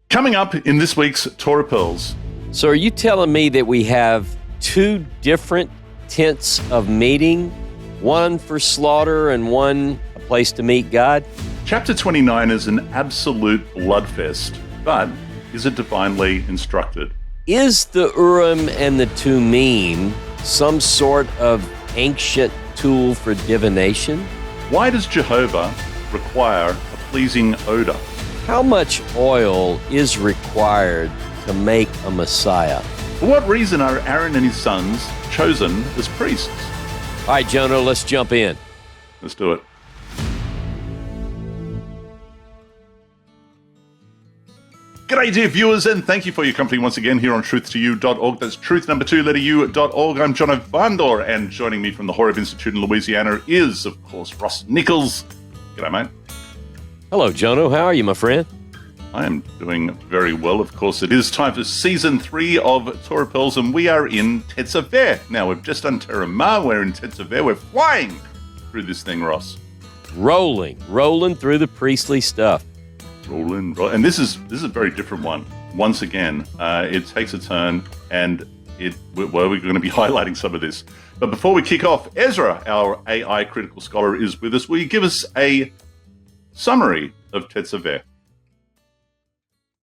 Coming up in this week's Torah Pearls. So are you telling me that we have two different tents of meeting, one for slaughter and one a place to meet God? Chapter 29 is an absolute bloodfest, but is it divinely instructed? Is the Urim and the Thummim some sort of ancient tool for divination? Why does Jehovah require a pleasing odor? How much oil is required to make a Messiah? For what reason are Aaron and his sons chosen as priests? All right, Jono, let's jump in. Let's do it. G'day, dear viewers, and thank you for your company once again here on truth2u.org. That's truth number 2, letter U.org. I'm Jono Vandor, and joining me from the Horeb Institute in Louisiana is, of course, Ross Nichols. G'day, mate. Hello, Jono. How are you, my friend? I am doing very well. Of course, it is time for Season 3 of Torah Pearls, and we are in Tetzaveh. Now, we've just done Terumah. We're in Tetzaveh. We're flying through this thing, Ross. Rolling through the priestly stuff. Rolling. And this is a very different one. Once again, it takes a turn, and we're going to be highlighting some of this. But before we kick off, Ezra, our AI critical scholar, is with us. Will you give us a summary of Tetzaveh?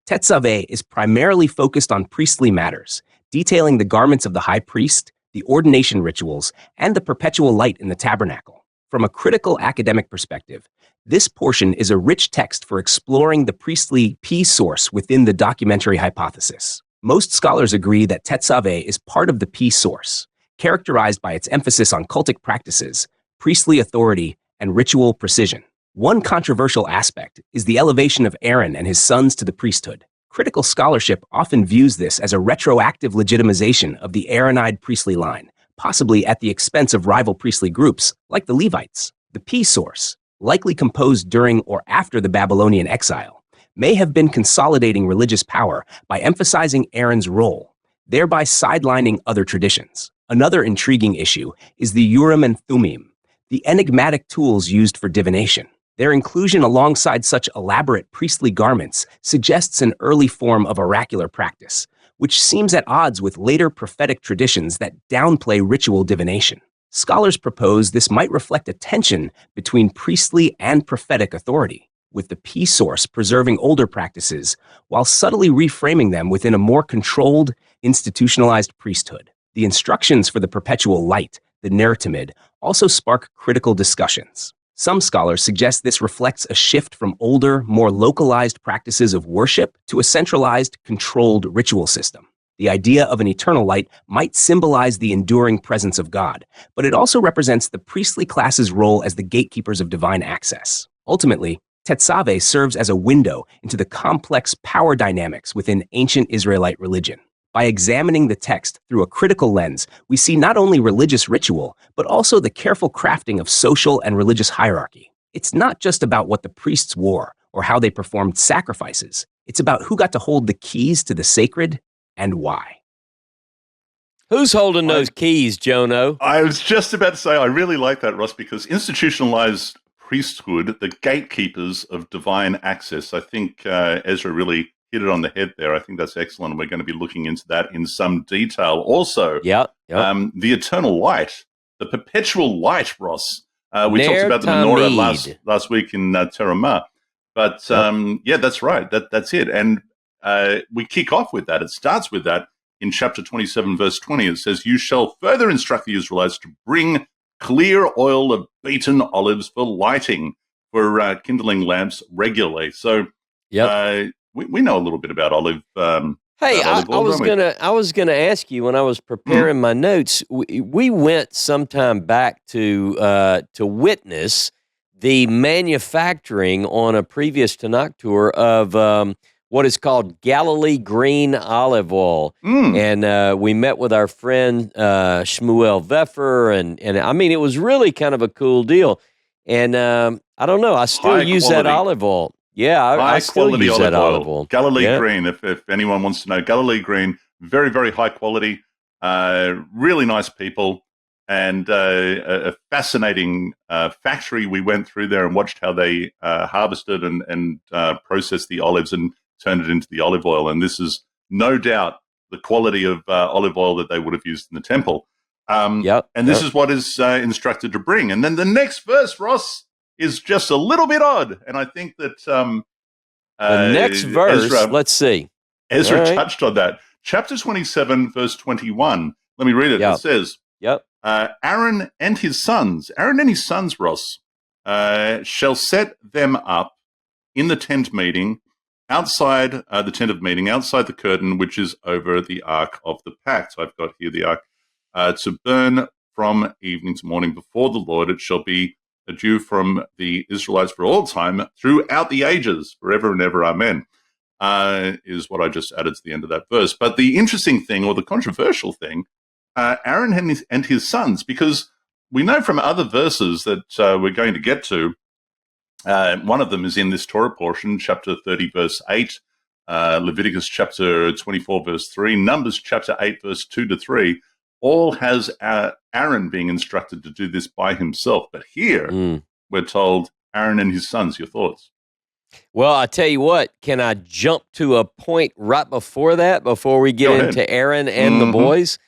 Tetzaveh is primarily focused on priestly matters, detailing the garments of the high priest, the ordination rituals, and the perpetual light in the tabernacle. From a critical academic perspective, this portion is a rich text for exploring the priestly P source within the documentary hypothesis. Most scholars agree that Tetzaveh is part of the P source, characterized by its emphasis on cultic practices, priestly authority, and ritual precision. One controversial aspect is the elevation of Aaron and his sons to the priesthood. Critical scholarship often views this as a retroactive legitimization of the Aaronide priestly line, possibly at the expense of rival priestly groups like the Levites. The P source, likely composed during or after the Babylonian exile, may have been consolidating religious power by emphasizing Aaron's role, thereby sidelining other traditions. Another intriguing issue is the Urim and Thummim, the enigmatic tools used for divination. Their inclusion alongside such elaborate priestly garments suggests an early form of oracular practice, which seems at odds with later prophetic traditions that downplay ritual divination. Scholars propose this might reflect a tension between priestly and prophetic authority, with the P source preserving older practices while subtly reframing them within a more controlled, institutionalized priesthood. The instructions for the perpetual light, the Ner Tamid, also spark critical discussions. Some scholars suggest this reflects a shift from older, more localized practices of worship to a centralized, controlled ritual system. The idea of an eternal light might symbolize the enduring presence of God, but it also represents the priestly class's role as the gatekeepers of divine access. Ultimately, Tetzaveh serves as a window into the complex power dynamics within ancient Israelite religion. By examining the text through a critical lens, we see not only religious ritual, but also the careful crafting of social and religious hierarchy. It's not just about what the priests wore or how they performed sacrifices. It's about who got to hold the keys to the sacred and why. Who's holding those keys, Jono? I was just about to say, I really like that, Ross, because institutionalized priesthood, the gatekeepers of divine access. I think Ezra really hit it on the head there. I think that's excellent, and we're going to be looking into that in some detail. Also, Yep. The eternal light, the perpetual light, Ross. We Ner talked about the menorah Tamid. last week in Terumah. But yeah, that's right. That's it. And we kick off with that. It starts with that in chapter 27, verse 20. It says, "You shall further instruct the Israelites to bring clear oil of beaten olives for lighting, for kindling lamps regularly." So we know a little bit about olive. Hey, olive I oil, was don't we? I was gonna ask you when I was preparing my notes. We went sometime back to witness the manufacturing on a previous Tanakh tour of what is called Galilee green olive oil, and we met with our friend Shmuel Veffer, and I mean it was really kind of a cool deal. And I don't know, I still use that olive oil. Yeah, I still use that olive oil. Galilee green, if anyone wants to know. Galilee green, very, very high quality, really nice people, and a fascinating factory. We went through there and watched how they harvested and processed the olives. And turn it into the olive oil. And this is no doubt the quality of olive oil that they would have used in the temple. And this is what is instructed to bring. And then the next verse, Ross, is just a little bit odd. And I think that the next verse, let's see. Ezra touched on that. Chapter 27, verse 21. Let me read it. It says, Aaron and his sons, Ross, shall set them up in the tent meeting, outside the tent of meeting, outside the curtain, which is over the ark of the pact. I've got here the ark, to burn from evening to morning before the Lord. It shall be a dew from the Israelites for all time, throughout the ages, forever and ever. Amen. Is what I just added to the end of that verse. But the interesting thing, or the controversial thing, Aaron and his sons, because we know from other verses that we're going to get to, one of them is in this Torah portion, chapter 30, verse 8, Leviticus chapter 24, verse 3, Numbers chapter 8, verse 2 to 3, all has Aaron being instructed to do this by himself. But here, we're told Aaron and his sons. Your thoughts? Well, I tell you what, can I jump to a point right before that, before we get into Aaron and the boys?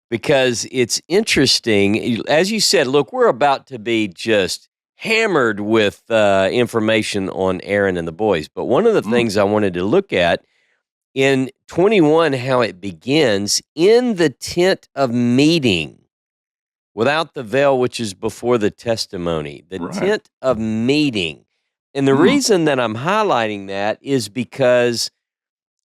Because it's interesting. As you said, look, we're about to be just hammered with information on Aaron and the boys. But one of the things I wanted to look at in 21, how it begins, in the tent of meeting, without the veil, which is before the testimony, the tent of meeting. And the reason that I'm highlighting that is because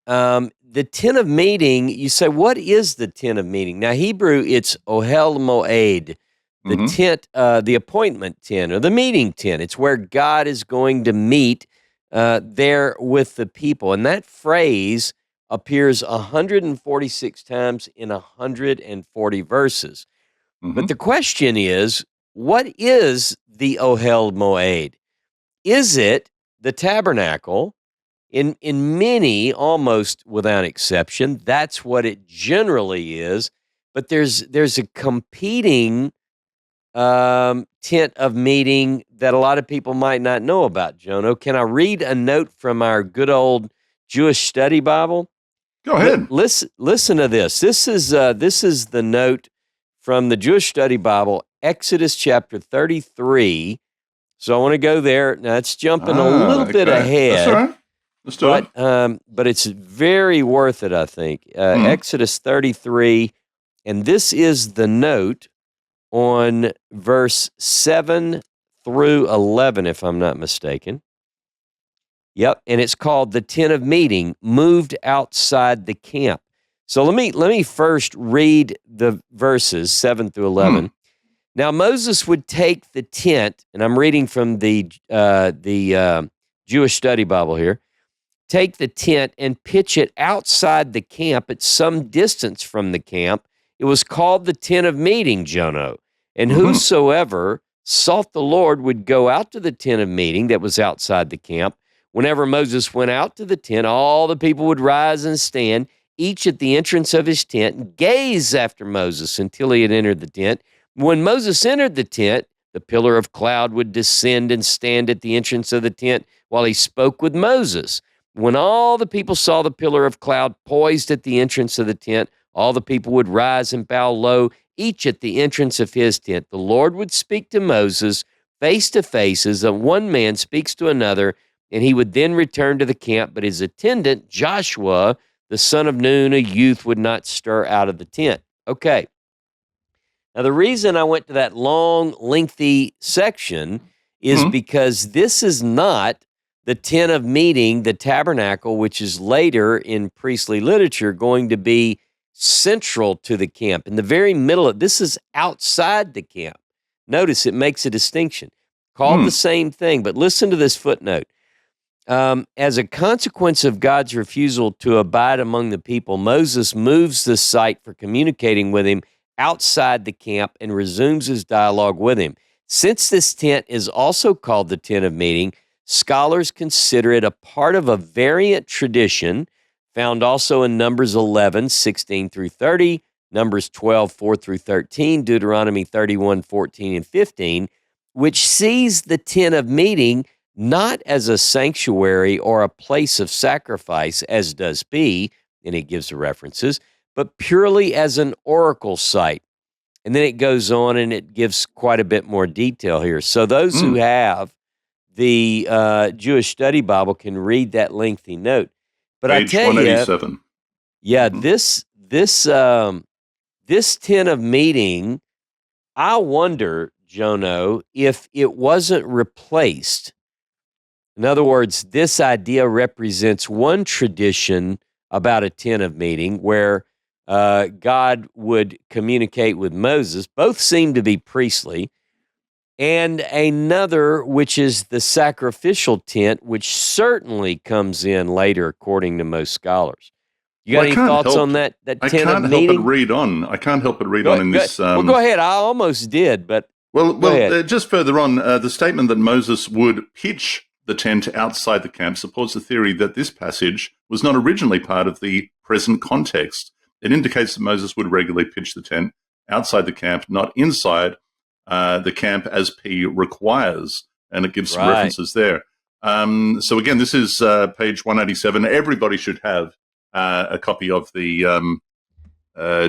the tent of meeting, you say, what is the tent of meeting? Now, Hebrew, it's Ohel Moed, the tent, the appointment tent, or the meeting tent. It's where God is going to meet there with the people. And that phrase appears 146 times in 140 verses. But the question is, what is the Ohel Moed? Is it the tabernacle? In many, almost without exception, that's what it generally is. But there's a competing tent of meeting that a lot of people might not know about, Jono. Can I read a note from our good old Jewish study Bible? Go ahead. Listen to this. This is the note from the Jewish study Bible, Exodus chapter 33. So I want to go there. Now, it's jumping a little bit ahead. That's all right. Let's do it. But it's very worth it, I think. Exodus 33, and this is the note on verse 7 through 11, if I'm not mistaken. Yep, and it's called the tent of meeting, moved outside the camp. So let me first read the verses 7 through 11. Now Moses would take the tent, and I'm reading from the Jewish Study Bible here. Take the tent and pitch it outside the camp at some distance from the camp. It was called the tent of meeting, Jono. And whosoever sought the Lord would go out to the tent of meeting that was outside the camp. Whenever Moses went out to the tent, all the people would rise and stand, each at the entrance of his tent, and gaze after Moses until he had entered the tent. When Moses entered the tent, the pillar of cloud would descend and stand at the entrance of the tent while he spoke with Moses. When all the people saw the pillar of cloud poised at the entrance of the tent, all the people would rise and bow low, each at the entrance of his tent. The Lord would speak to Moses face to face as one man speaks to another, and he would then return to the camp. But his attendant, Joshua, the son of Nun, a youth, would not stir out of the tent. Okay. Now, the reason I went to that long, lengthy section is because this is not the tent of meeting, the tabernacle, which is later in priestly literature going to be central to the camp. In the very middle of this is outside the camp. Notice it makes a distinction. Called the same thing, but listen to this footnote. As a consequence of God's refusal to abide among the people, Moses moves the site for communicating with him outside the camp and resumes his dialogue with him. Since this tent is also called the tent of meeting, scholars consider it a part of a variant tradition found also in Numbers 11, 16 through 30, Numbers 12, 4 through 13, Deuteronomy 31, 14 and 15, which sees the tent of meeting not as a sanctuary or a place of sacrifice, as does B, and it gives the references, but purely as an oracle site. And then it goes on and it gives quite a bit more detail here. So those who have the Jewish Study Bible can read that lengthy note. But Page I tell you, 187. yeah, this tent of meeting, I wonder, Jono, if it wasn't replaced. In other words, this idea represents one tradition about a tent of meeting where God would communicate with Moses. Both seem to be priestly. And another, which is the sacrificial tent, which certainly comes in later, according to most scholars. You got any thoughts on that tent of meeting? I can't help but read on in this. Well, go ahead. I almost did, but Well, just further on, the statement that Moses would pitch the tent outside the camp supports the theory that this passage was not originally part of the present context. It indicates that Moses would regularly pitch the tent outside the camp, not inside the camp as P requires, and it gives some references there. So again, this is page 187. Everybody should have a copy of the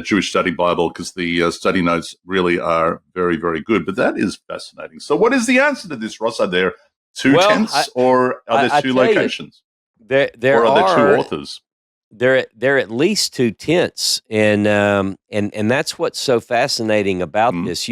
Jewish Study Bible, because the study notes really are very, very good. But that is fascinating. So what is the answer to this, Ross? Are there two tents, or are there two locations? There or are there two authors? There are at least two tents, and that's what's so fascinating about this.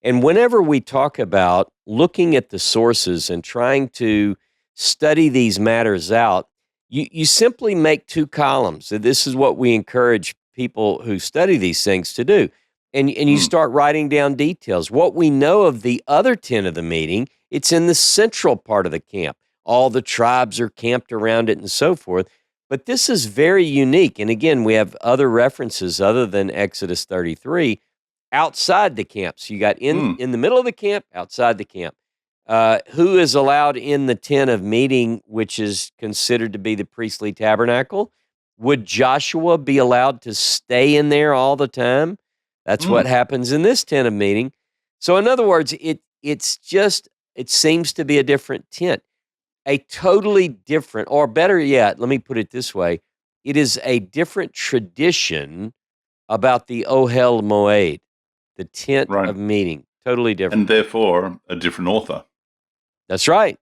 And whenever we talk about looking at the sources and trying to study these matters out, you simply make two columns. This is what we encourage people who study these things to do. And you start writing down details. What we know of the other tent of the meeting, it's in the central part of the camp. All the tribes are camped around it and so forth. But this is very unique. And again, we have other references other than Exodus 33 outside the camp. So you got in the middle of the camp, outside the camp. Who is allowed in the tent of meeting, which is considered to be the priestly tabernacle? Would Joshua be allowed to stay in there all the time? That's what happens in this tent of meeting. So in other words, it seems to be a different tent, a totally different, or better yet, let me put it this way. It is a different tradition about the Ohel Moed, the tent of meeting, totally different. And therefore, a different author. That's right.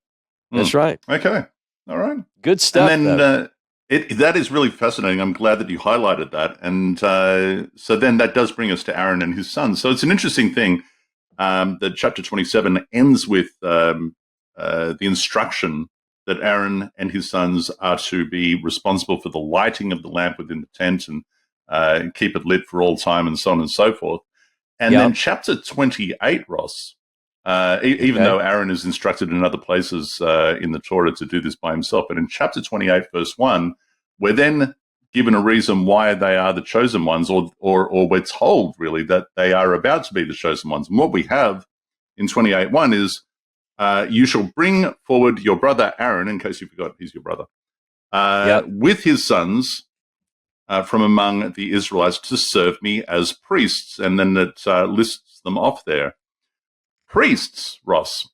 That's right. Okay. All right. Good stuff. And then that is really fascinating. I'm glad that you highlighted that. And so then that does bring us to Aaron and his sons. So it's an interesting thing that chapter 27 ends with the instruction that Aaron and his sons are to be responsible for the lighting of the lamp within the tent and keep it lit for all time and so on and so forth. And then chapter 28, Ross, even though Aaron is instructed in other places in the Torah to do this by himself, but in chapter 28, verse 1, we're then given a reason why they are the chosen ones, or we're told, really, that they are about to be the chosen ones. And what we have in 28:1 is, you shall bring forward your brother Aaron, in case you forgot he's your brother, with his sons from among the Israelites to serve me as priests. And then it lists them off there. Priests, Ross.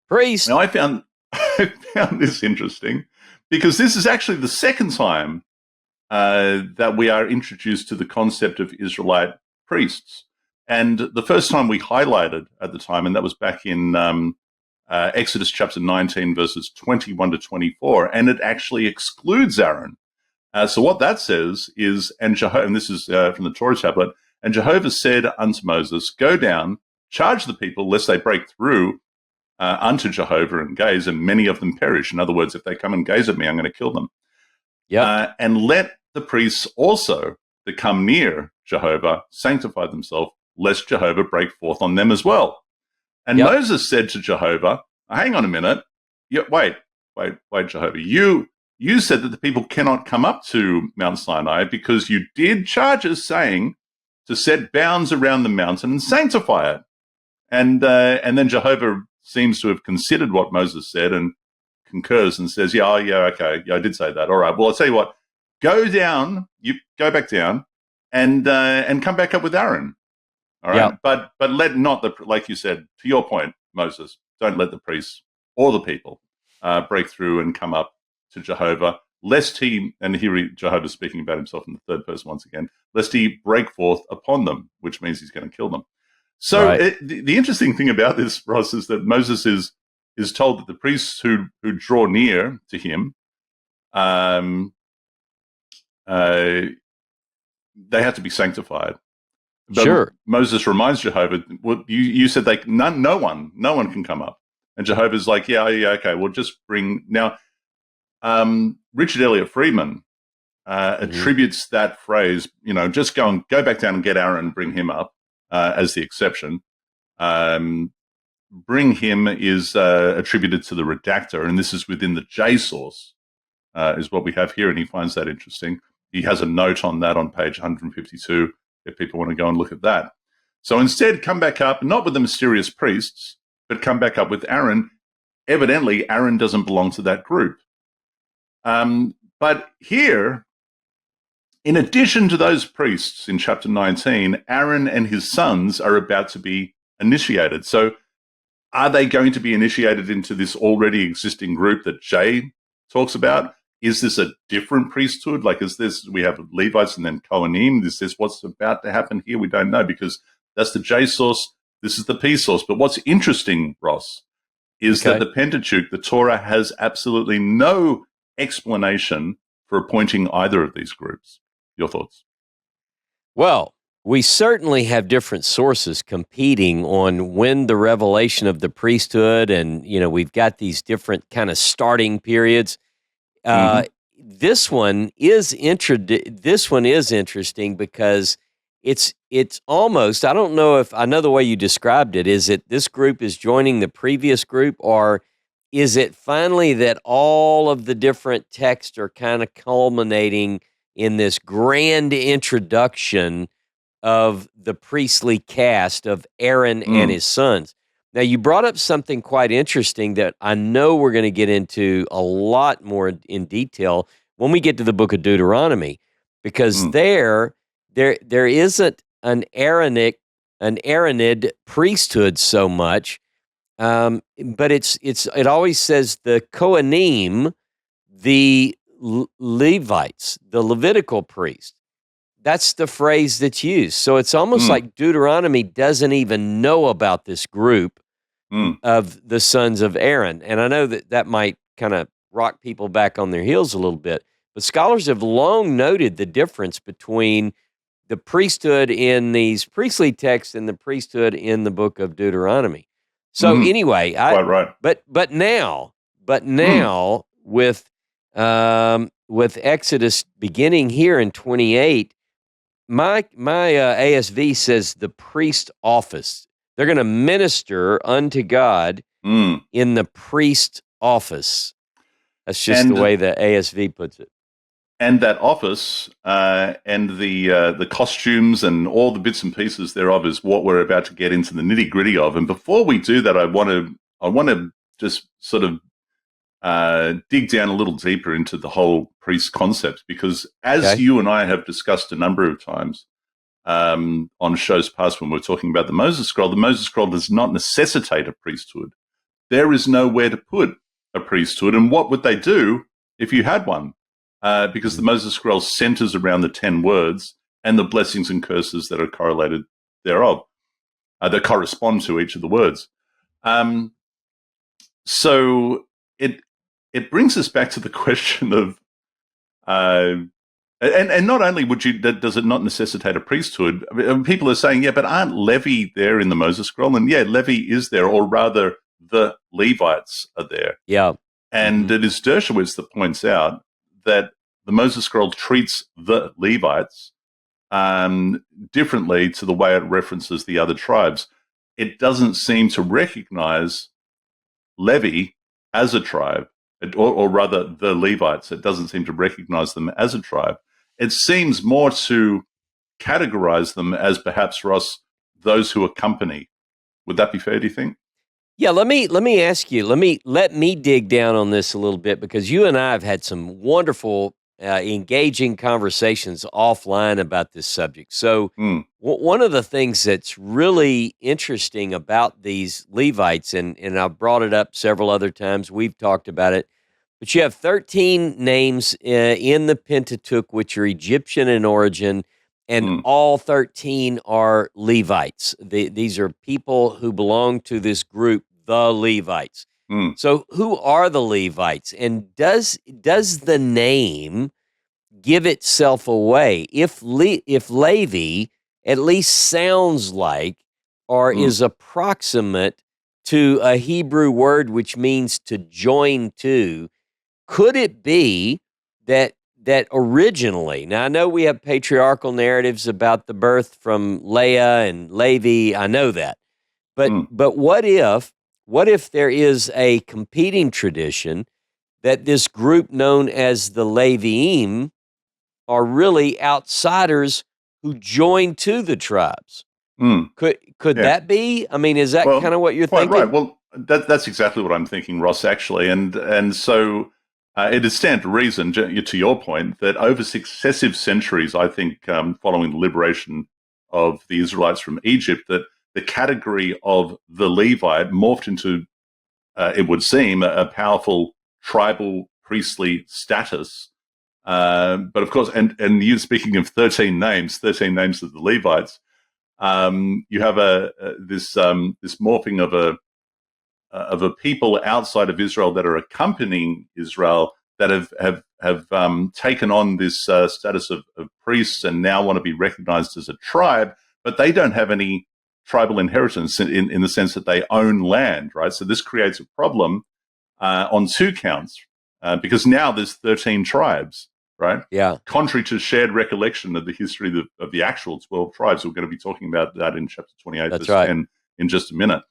Priests. Now, I found this interesting, because this is actually the second time that we are introduced to the concept of Israelite priests. And the first time we highlighted at the time, and that was back in Exodus chapter 19, verses 21 to 24, and it actually excludes Aaron. So what that says is, and this is from the Torah tablet, and Jehovah said unto Moses, go down, charge the people, lest they break through unto Jehovah and gaze, and many of them perish. In other words, if they come and gaze at me, I'm going to kill them. And let the priests also that come near Jehovah sanctify themselves, lest Jehovah break forth on them as well. And Moses said to Jehovah, hang on a minute, wait, Jehovah, you said that the people cannot come up to Mount Sinai because you did charge us, saying to set bounds around the mountain and sanctify it. And then Jehovah seems to have considered what Moses said and concurs and says, okay, I did say that. All right, well, I'll tell you what, go back down and come back up with Aaron. All right, but let not like you said, to your point, Moses, don't let the priests or the people break through and come up to Jehovah, lest he, and here Jehovah is speaking about himself in the third person once again, lest he break forth upon them, which means he's going to kill them. So Right. the interesting thing about this, Ross, is that Moses is told that the priests who draw near to him, they have to be sanctified. But Sure. Moses reminds Jehovah, well, you said no one can come up. And Jehovah's like, yeah, okay, we'll just bring. Now, Richard Elliott Friedman attributes that phrase, just go back down and get Aaron and bring him up as the exception. Bring him is attributed to the redactor, and this is within the J source, is what we have here, and he finds that interesting. He has a note on that on page 152 if people want to go and look at that. So instead, come back up, not with the mysterious priests, but come back up with Aaron. Evidently, Aaron doesn't belong to that group. But here, in addition to those priests in chapter 19, Aaron and his sons are about to be initiated. So are they going to be initiated into this already existing group that Jay talks about? Is this a different priesthood? Like, we have Levites and then Kohanim? Is this what's about to happen here? We don't know, because that's the J source. This is the P source. But what's interesting, Ross, is that the Pentateuch, the Torah, has absolutely no explanation for appointing either of these groups. Your thoughts? Well, we certainly have different sources competing on when the revelation of the priesthood, and we've got these different kind of starting periods. This one is interesting because it's almost, I don't know if I know the way you described it. Is it this group is joining the previous group, or is it finally that all of the different texts are kind of culminating in this grand introduction of the priestly caste of Aaron and his sons? Now, you brought up something quite interesting that I know we're going to get into a lot more in detail when we get to the book of Deuteronomy, because there isn't an Aaronid priesthood so much, but it always says the Kohanim, the Levites, the Levitical priest. That's the phrase that's used. So it's almost like Deuteronomy doesn't even know about this group of the sons of Aaron. And I know that might kind of rock people back on their heels a little bit, but scholars have long noted the difference between the priesthood in these priestly texts and the priesthood in the book of Deuteronomy. So anyway, quite right. But now with Exodus beginning here in 28, my ASV says the priest office. They're going to minister unto God in the priest office. That's just the way the ASV puts it. And that office and the costumes and all the bits and pieces thereof is what we're about to get into the nitty-gritty of. And before we do that, I want to just sort of dig down a little deeper into the whole priest concept, because as you and I have discussed a number of times on shows past when we're talking about the Moses Scroll does not necessitate a priesthood. There is nowhere to put a priesthood. And what would they do if you had one? Because the Moses Scroll centers around the 10 words and the blessings and curses that are correlated thereof, that correspond to each of the words. So it brings us back to the question of, and not only does it not necessitate a priesthood. I mean, people are saying, yeah, but aren't Levi there in the Moses Scroll? And yeah, Levi is there, or rather, the Levites are there. Yeah, and it is Dershowitz that points out that the Moses Scroll treats the Levites differently to the way it references the other tribes. It doesn't seem to recognize Levi as a tribe, or rather the Levites. It doesn't seem to recognize them as a tribe. It seems more to categorize them as perhaps, Ross, those who accompany. Would that be fair, do you think? Yeah, let me ask you, let me dig down on this a little bit, because you and I have had some wonderful engaging conversations offline about this subject. So, one of the things that's really interesting about these Levites, and I've brought it up several other times, we've talked about it, but you have 13 names in the Pentateuch, which are Egyptian in origin, and all 13 are Levites. These are people who belong to this group, the Levites. So who are the Levites? And does the name give itself away? If Levi at least sounds like or is approximate to a Hebrew word which means to join to, could it be that originally, now I know we have patriarchal narratives about the birth from Leah and Levi, I know that. But what if there is a competing tradition that this group known as the Leviim are really outsiders who join to the tribes? Could that be? I mean, is that kind of what you're thinking? Right. Well, that's exactly what I'm thinking, Ross, actually. And so it is stand to reason, to your point, that over successive centuries, I think, following the liberation of the Israelites from Egypt, that the category of the Levite morphed into, it would seem, a powerful tribal priestly status. But of course, and you speaking of 13 names of the Levites, you have this morphing of a people outside of Israel that are accompanying Israel that have taken on this status of priests and now want to be recognized as a tribe, but they don't have any tribal inheritance in the sense that they own land, right? So this creates a problem on two counts because now there's 13 tribes, right? Yeah. Contrary to shared recollection of the history of the actual 12 tribes. We're going to be talking about that in chapter 28, That's verse right. 10 in just a minute.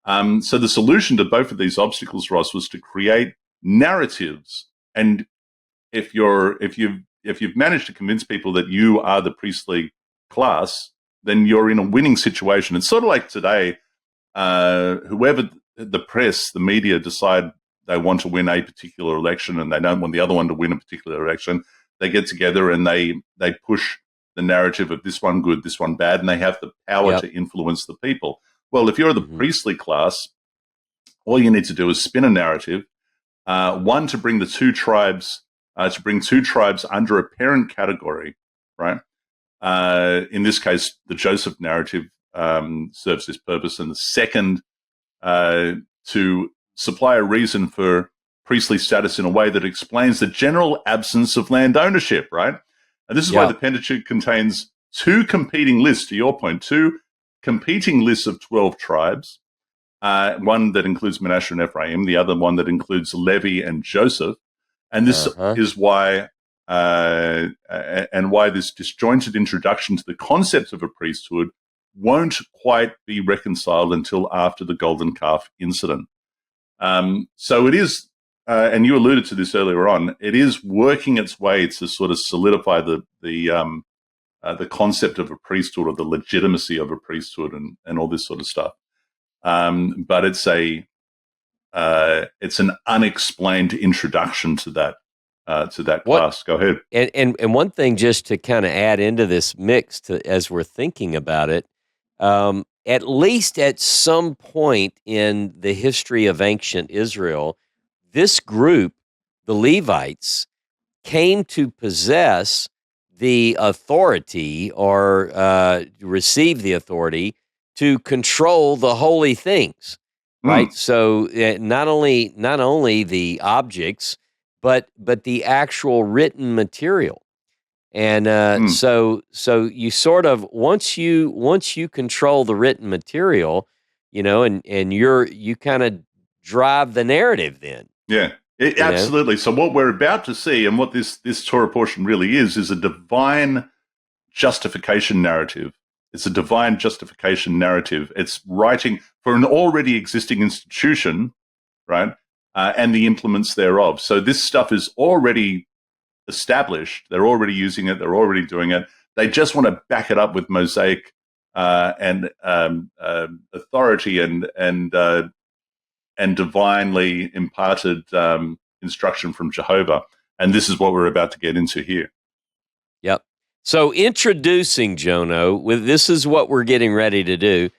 So the solution to both of these obstacles, Ross, was to create narratives. And if you've managed to convince people that you are the priestly class, then you're in a winning situation. It's sort of like today, whoever the press, the media decide they want to win a particular election and they don't want the other one to win a particular election, they get together and they push the narrative of this one good, this one bad, and they have the power to influence the people. Well, if you're the priestly class, all you need to do is spin a narrative, one to bring the two tribes, under a parent category, right? In this case, the Joseph narrative serves this purpose, and the second to supply a reason for priestly status in a way that explains the general absence of land ownership, right? And this is why the Pentateuch contains two competing lists, to your point, two competing lists of 12 tribes, one that includes Manasseh and Ephraim, the other one that includes Levi and Joseph. And this is why why this disjointed introduction to the concept of a priesthood won't quite be reconciled until after the golden calf incident. So it is, and you alluded to this earlier on, it is working its way to sort of solidify the concept of a priesthood or the legitimacy of a priesthood and all this sort of stuff. But it's an unexplained introduction to that class. Go ahead. And one thing just to kind of add into this mix as we're thinking about it, at least at some point in the history of ancient Israel, this group, the Levites, came to possess the authority or receive the authority to control the holy things, right? So not only the objects, but the actual written material. And so you sort of once you control the written material, and you kind of drive the narrative then. Yeah. Absolutely. So what we're about to see, and what this Torah portion really is a divine justification narrative. It's a divine justification narrative. It's writing for an already existing institution, right, and the implements thereof. So this stuff is already established. They're already using it. They're already doing it. They just want to back it up with Mosaic and authority and divinely imparted instruction from Jehovah. And this is what we're about to get into here. Yep. So introducing Jono, this is what we're getting ready to do.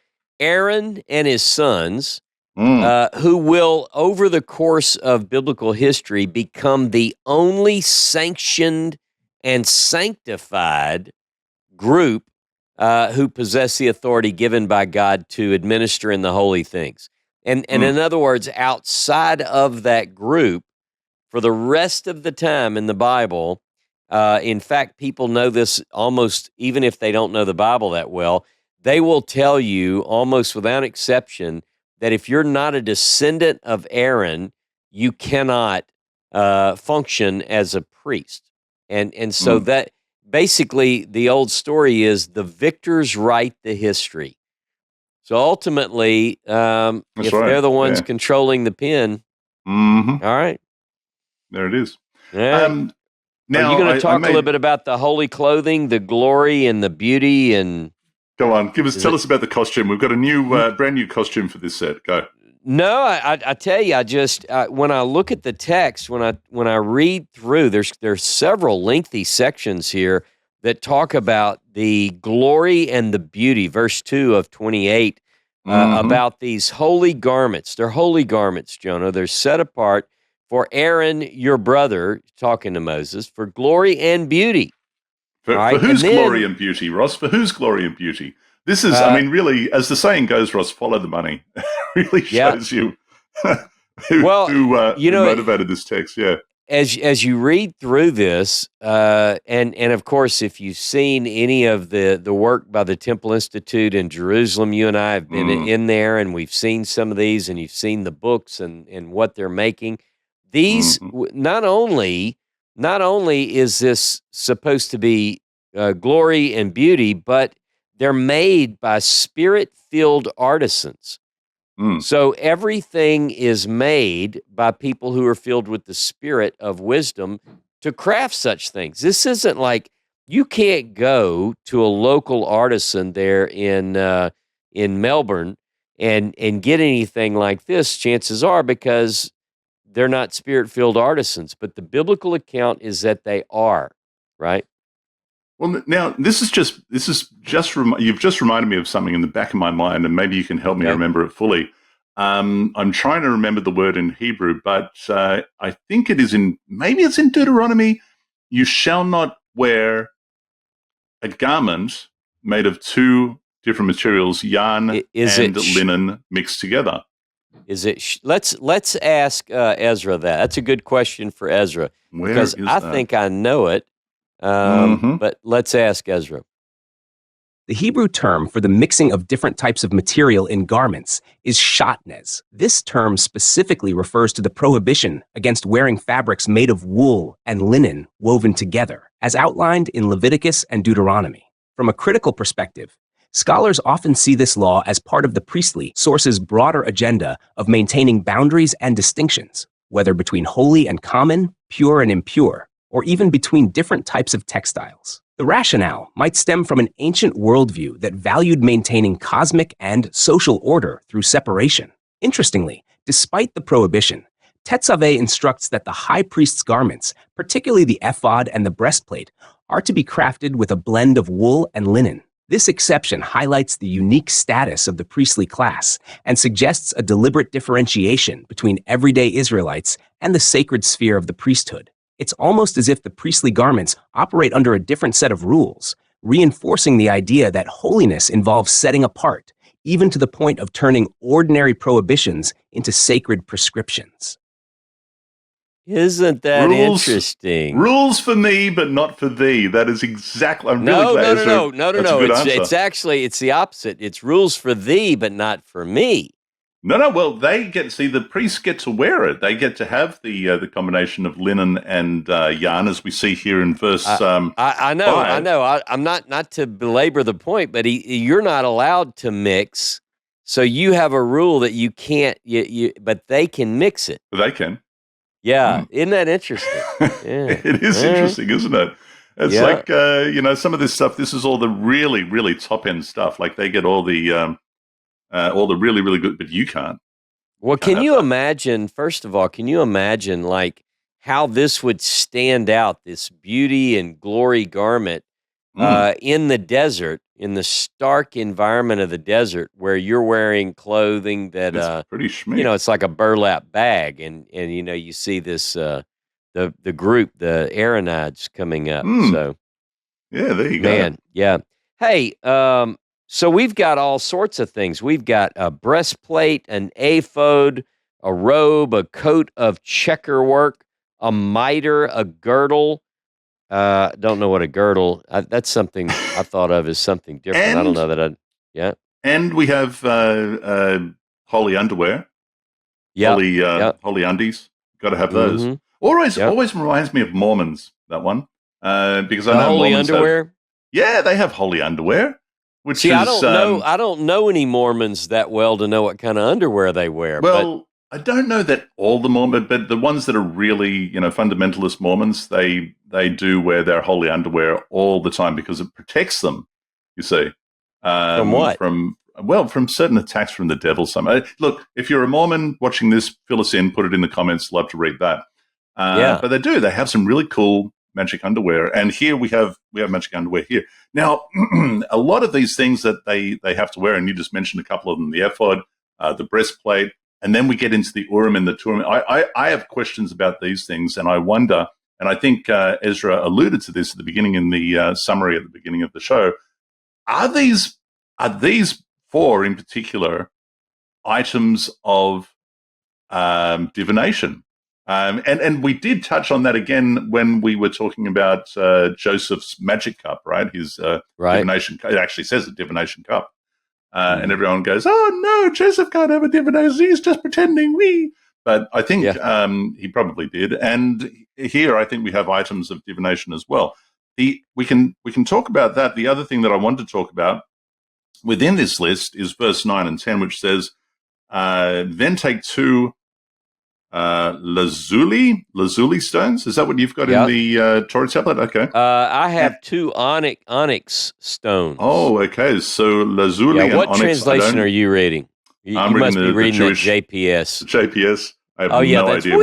Aaron and his sons, who will, over the course of biblical history, become the only sanctioned and sanctified group who possess the authority given by God to administer in the holy things. And in other words, outside of that group, for the rest of the time in the Bible, in fact, people know this almost, even if they don't know the Bible that well, they will tell you almost without exception that if you're not a descendant of Aaron, you cannot function as a priest. And so that basically the old story is the victors write the history. So ultimately, if they're the ones controlling the pen, all right. There it is. Right. Now, are you going to talk a little bit about the holy clothing, the glory and the beauty? And go on, tell us about the costume. We've got a new, brand new costume for this set. Go. No, I tell you, I just when I look at the text, when I read through, there's several lengthy sections here that talk about the glory and the beauty. Verse 2 of 28 about these holy garments. They're holy garments, Jono. They're set apart for Aaron, your brother, talking to Moses, for glory and beauty. For whose glory and beauty, Ross? For whose glory and beauty? This is, I mean, really, as the saying goes, Ross, follow the money. Really shows you who motivated this text. Yeah. As you read through this, and of course, if you've seen any of the work by the Temple Institute in Jerusalem, you and I have been in there, and we've seen some of these, and you've seen the books and what they're making. These not only is this supposed to be glory and beauty, but they're made by spirit-filled artisans. So everything is made by people who are filled with the spirit of wisdom to craft such things. This isn't like you can't go to a local artisan there in Melbourne and get anything like this. Chances are, because they're not spirit-filled artisans. But the biblical account is that they are, right? Well, now you've just reminded me of something in the back of my mind, and maybe you can help me remember it fully. I'm trying to remember the word in Hebrew, but I think maybe it's in Deuteronomy. You shall not wear a garment made of two different materials, yarn and linen mixed together. Is it? Let's ask Ezra that. That's a good question for Ezra, because I think I know it. But let's ask Ezra. The Hebrew term for the mixing of different types of material in garments is shatnez. This term specifically refers to the prohibition against wearing fabrics made of wool and linen woven together, as outlined in Leviticus and Deuteronomy. From a critical perspective, scholars often see this law as part of the priestly source's broader agenda of maintaining boundaries and distinctions, whether between holy and common, pure and impure, or even between different types of textiles. The rationale might stem from an ancient worldview that valued maintaining cosmic and social order through separation. Interestingly, despite the prohibition, Tetzaveh instructs that the high priest's garments, particularly the ephod and the breastplate, are to be crafted with a blend of wool and linen. This exception highlights the unique status of the priestly class and suggests a deliberate differentiation between everyday Israelites and the sacred sphere of the priesthood. It's almost as if the priestly garments operate under a different set of rules, reinforcing the idea that holiness involves setting apart, even to the point of turning ordinary prohibitions into sacred prescriptions. Isn't that interesting? Rules for me, but not for thee. That is exactly. I'm really glad. No. It's the opposite. It's rules for thee, but not for me. No. Well, the priests get to wear it. They get to have the combination of linen and yarn, as we see here in verse. I know. I'm not to belabor the point, but you're not allowed to mix. So you have a rule that you can't. But they can mix it. They can. Yeah, isn't that interesting? Yeah. It is interesting, isn't it? It's like some of this stuff. This is all the really, really top end stuff. Like they get all the really, really good, but you can't. Well, can you imagine? First of all, can you imagine like how this would stand out, this beauty and glory garment in the desert, in the stark environment of the desert, where you're wearing clothing that It's pretty schmick. it's like a burlap bag, and you see this the group, the Aaronites, coming up. So yeah, there you man, yeah. Hey, so we've got all sorts of things. We've got a breastplate, an ephod, a robe, a coat of checker work, a mitre, a girdle. Don't know what a girdle. That's something I thought of as something different. I don't know that I. Yeah. And we have holy underwear. Yeah. Holy undies. Got to have those. Always reminds me of Mormons, that one, because I know holy Mormons underwear. They have holy underwear. Which See, is, I don't know. I don't know any Mormons that well to know what kind of underwear they wear. Well, I don't know that all the Mormons, but the ones that are really, fundamentalist Mormons, they do wear their holy underwear all the time because it protects them. You see, from what? From certain attacks from the devil. Look, if you're a Mormon watching this, fill us in, put it in the comments. Love to read that. But they do. They have some really cool magic underwear, and here we have magic underwear here. Now, a lot of these things that they have to wear, and you just mentioned a couple of them: the ephod, the breastplate, and then we get into the Urim and the Thummim. I have questions about these things, and I wonder, and I think Ezra alluded to this at the beginning in the summary at the beginning of the show. Are these four in particular items of divination? And we did touch on that again when we were talking about Joseph's magic cup, right? His divination. It actually says a divination cup, and everyone goes, "Oh no, Joseph can't have a divination. He's just pretending." But I think he probably did. And here, I think we have items of divination as well. We can talk about that. The other thing that I want to talk about within this list is verse 9 and 10, which says, "Then take two." Lazuli stones. Is that what you've got in the Torah tablet? Okay. I have two onyx stones. Oh, okay. So lazuli and what onyx. What translation are you reading? You must be reading the JPS. The JPS. I have no idea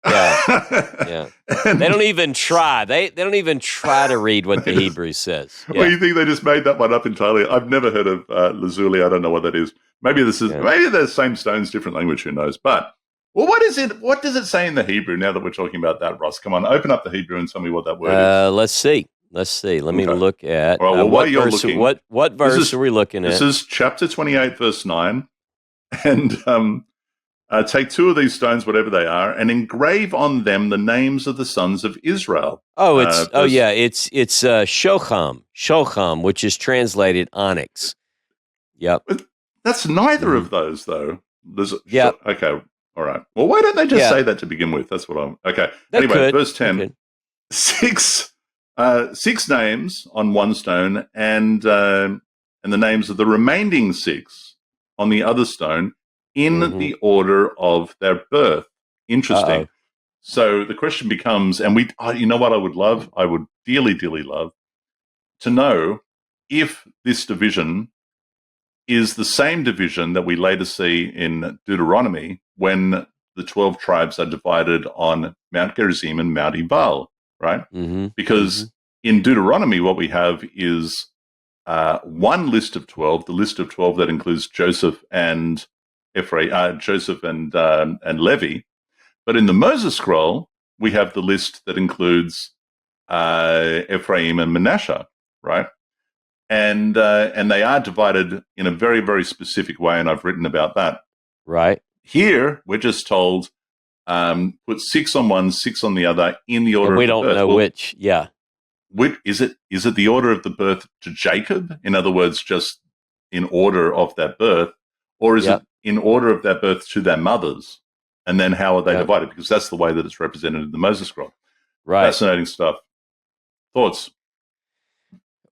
Yeah. They don't even try. They don't even try to read what the Hebrew says. Yeah. Well, you think they just made that one up entirely? I've never heard of lazuli. I don't know what that is. Maybe maybe they're the same stones, different language. Who knows? But what is it? What does it say in the Hebrew? Now that we're talking about that, Ross, come on, open up the Hebrew and tell me what that word is. Let's see. Let me look at. All right, what verse? Looking, what verse are we looking at? This is chapter 28, verse 9, and take two of these stones, whatever they are, and engrave on them the names of the sons of Israel. Oh, it's shocham, which is translated onyx. Yep. That's neither of those, though. Okay. All right. Well, why don't they just say that to begin with? That's what I'm... Okay. Anyway, verse 10. Six names on one stone and the names of the remaining six on the other stone in the order of their birth. Interesting. Uh-oh. So the question becomes, and you know what I would love? I would dearly, dearly love to know if this division is the same division that we later see in Deuteronomy when the 12 tribes are divided on Mount Gerizim and Mount Ebal, right? Because in Deuteronomy, what we have is one list of 12, the list of 12 that includes Joseph and Joseph and Levi. But in the Moses scroll, we have the list that includes Ephraim and Manasseh, right? And they are divided in a very, very specific way, and I've written about that. Right. Here, we're just told, put 6 on one, 6 on the other, in the order of the birth. We don't know which, Is it the order of the birth to Jacob? In other words, just in order of their birth? Or is it in order of their birth to their mothers? And then how are they divided? Because that's the way that it's represented in the Moses scroll. Right. Fascinating stuff. Thoughts?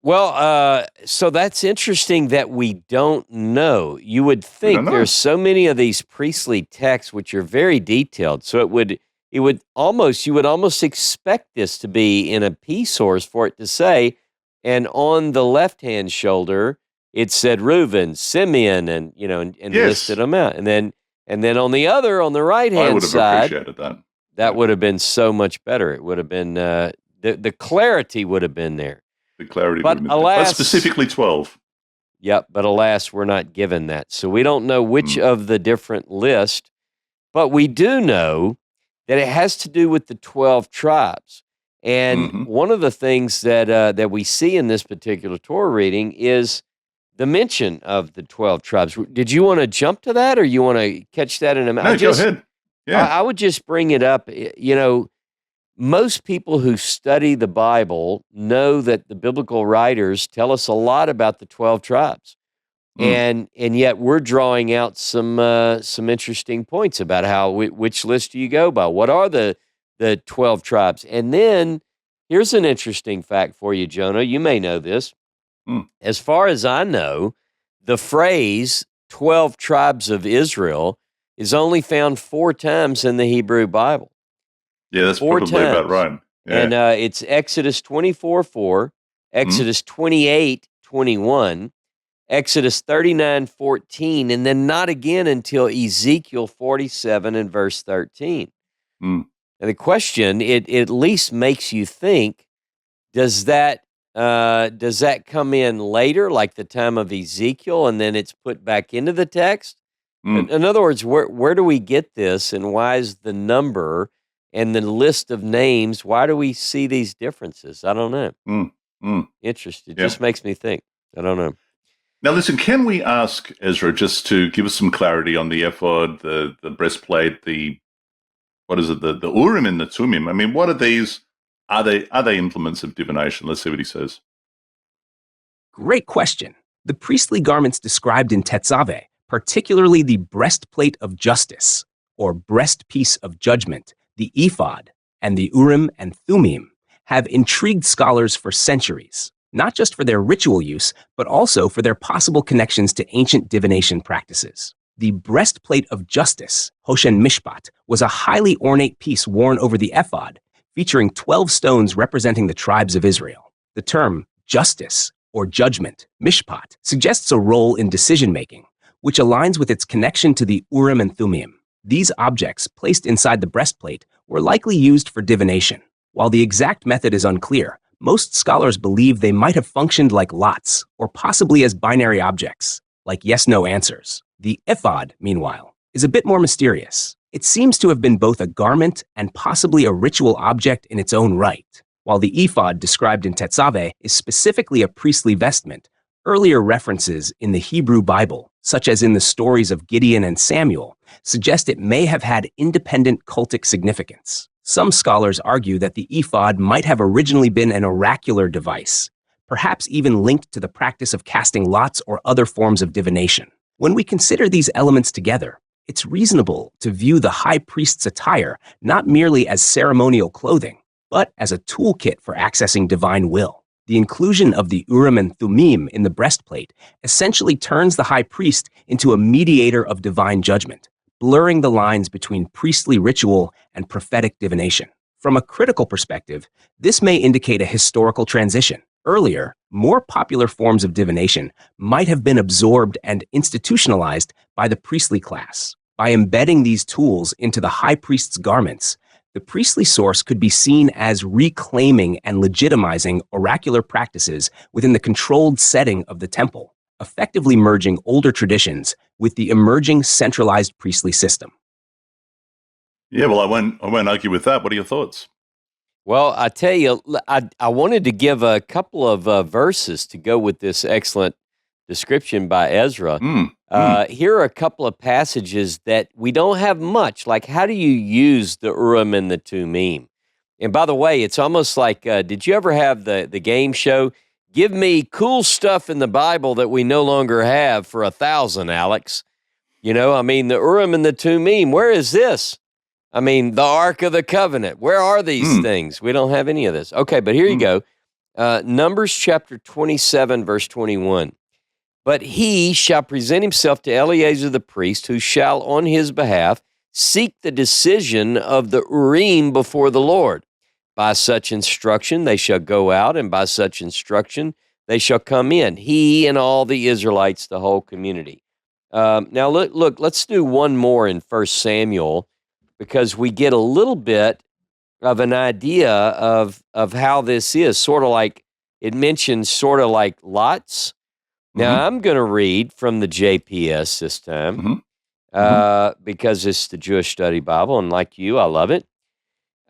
Well, so that's interesting that we don't know. You would think there's so many of these priestly texts which are very detailed. So you would almost expect this to be in a peace source for it to say, and on the left-hand shoulder it said Reuben, Simeon, and listed them out, and then on the right-hand side, I would have appreciated that. That would have been so much better. It would have been, the clarity would have been there. The clarity But would have been there. alas, But specifically 12. Yep, but alas, we're not given that. So we don't know which of the different list, but we do know that it has to do with the 12 tribes. And one of the things that we see in this particular Torah reading is the mention of the 12 tribes. Did you want to jump to that, or you want to catch that in a minute? No, go ahead. Yeah. I would just bring it up. Most people who study the Bible know that the biblical writers tell us a lot about the 12 tribes. And yet we're drawing out some interesting points about which list do you go by? What are the 12 tribes? And then here's an interesting fact for you, Jono. You may know this. As far as I know, the phrase 12 tribes of Israel is only found 4 times in the Hebrew Bible. Yeah, that's 4 probably times. about right. Yeah. And it's Exodus 24:4, Exodus 28:21, Exodus 39:14, and then not again until Ezekiel 47 and verse 13. And the question, it at least makes you think, does that come in later, like the time of Ezekiel, and then it's put back into the text? In other words, where do we get this, and why is the number and the list of names, why do we see these differences? I don't know. Interesting. It just makes me think. I don't know. Now, listen, can we ask Ezra just to give us some clarity on the ephod, the breastplate, the Urim and the Thummim? I mean, what are these? Are they implements of divination? Let's see what he says. Great question. The priestly garments described in Tetzaveh, particularly the breastplate of justice, or breastpiece of judgment, the ephod, and the Urim and Thummim, have intrigued scholars for centuries, not just for their ritual use, but also for their possible connections to ancient divination practices. The breastplate of justice, Hoshen Mishpat, was a highly ornate piece worn over the ephod, featuring 12 stones representing the tribes of Israel. The term justice, or judgment, Mishpat, suggests a role in decision-making, which aligns with its connection to the Urim and Thummim. These objects, placed inside the breastplate, were likely used for divination. While the exact method is unclear, most scholars believe they might have functioned like lots, or possibly as binary objects, like yes-no answers. The ephod, meanwhile, is a bit more mysterious. It seems to have been both a garment and possibly a ritual object in its own right. While the ephod described in Tetzaveh is specifically a priestly vestment, earlier references in the Hebrew Bible, such as in the stories of Gideon and Samuel, suggest it may have had independent cultic significance. Some scholars argue that the ephod might have originally been an oracular device, perhaps even linked to the practice of casting lots or other forms of divination. When we consider these elements together, it's reasonable to view the high priest's attire not merely as ceremonial clothing, but as a toolkit for accessing divine will. The inclusion of the Urim and Thummim in the breastplate essentially turns the high priest into a mediator of divine judgment, blurring the lines between priestly ritual and prophetic divination. From a critical perspective, this may indicate a historical transition. Earlier, more popular forms of divination might have been absorbed and institutionalized by the priestly class. By embedding these tools into the high priest's garments, the priestly source could be seen as reclaiming and legitimizing oracular practices within the controlled setting of the temple, effectively merging older traditions with the emerging centralized priestly system. Yeah, well, I won't argue with that. What are your thoughts? Well, I tell you, I wanted to give a couple of verses to go with this excellent description by Ezra. Here are a couple of passages that we don't have much. Like, how do you use the Urim and the Thummim? And by the way, it's almost like, did you ever have the game show? Give me cool stuff in the Bible that we no longer have for 1,000, Alex. You know, I mean, the Urim and the Thummim, where is this? I mean, the Ark of the Covenant. Where are these things? We don't have any of this. Okay, but here you go. Numbers chapter 27, verse 21. But he shall present himself to Eleazar the priest, who shall on his behalf seek the decision of the Urim before the Lord. By such instruction they shall go out, and by such instruction they shall come in, he and all the Israelites, the whole community. Now, look, let's do one more in 1 Samuel. because we get a little bit of an idea of how this is, sort of like it mentions sort of like lots. Now, I'm going to read from the JPS this time because it's the Jewish Study Bible, and like you, I love it.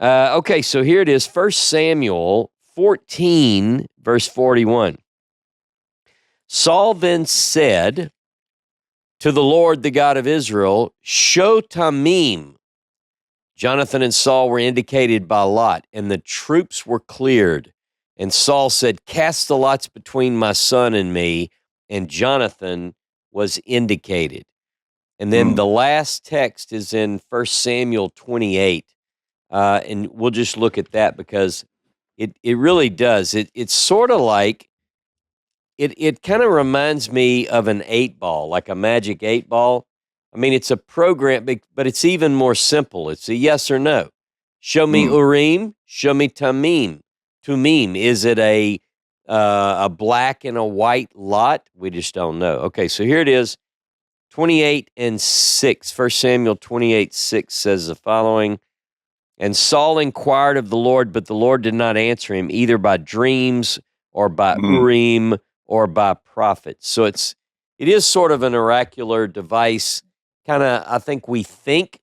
Okay, so here it is, 1 Samuel 14, verse 41. Saul then said to the Lord, the God of Israel, show Tamim. Jonathan and Saul were indicated by lot, and the troops were cleared. And Saul said, cast the lots between my son and me, and Jonathan was indicated. And then the last text is in 1 Samuel 28. And we'll just look at that because it really does. It's sort of like, it kind of reminds me of an 8-ball, like a magic 8-ball. I mean, it's a program, but it's even more simple. It's a yes or no. Show me Urim, show me Thummim. Is it a black and a white lot? We just don't know. Okay, so here it is, 28 and 6. 1 Samuel 28, 6 says the following. And Saul inquired of the Lord, but the Lord did not answer him, either by dreams or by Urim or by prophets. So it is sort of an oracular device. Kind of, I think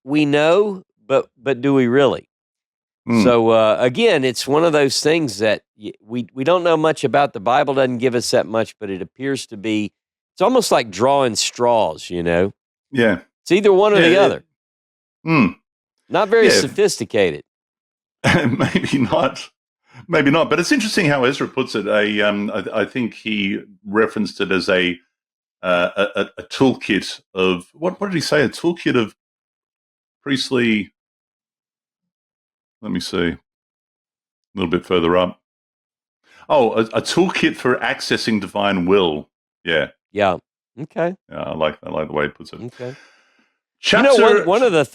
we know, but do we really? So again, it's one of those things that we don't know much about. The Bible doesn't give us that much, but it appears to be. It's almost like drawing straws, you know. Yeah, it's either one or the other. Not very sophisticated. Maybe not. But it's interesting how Ezra puts it. I think he referenced it as a toolkit of what did he say? A toolkit of priestly. Let me see. A little bit further up. Oh, a toolkit for accessing divine will. Yeah. Yeah. Okay. Yeah, I like the way he puts it. Okay. Chapter, one of the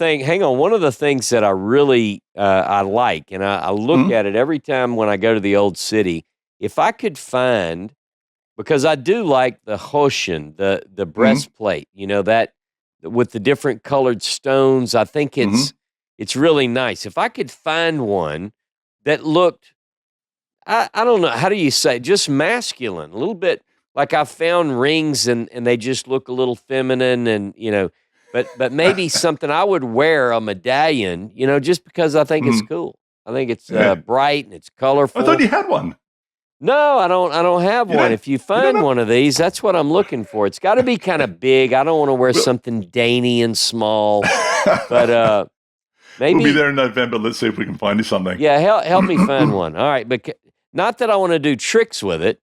things that I really I like, and I look at it every time when I go to the old city. If I could find, because I do like the Hoshen, the breastplate, you know, that with the different colored stones. I think it's really nice. If I could find one that looked, I don't know, how do you say, just masculine, a little bit like I found rings and they just look a little feminine and, you know, but maybe something I would wear, a medallion, you know, just because I think it's cool. I think it's bright and it's colorful. I thought you had one. No, I don't have one. If you find one of these, that's what I'm looking for. It's got to be kind of big. I don't want to wear something dainty and small, but maybe we'll be there in November. Let's see if we can find you something. Yeah, help me find one. All right, but not that I want to do tricks with it.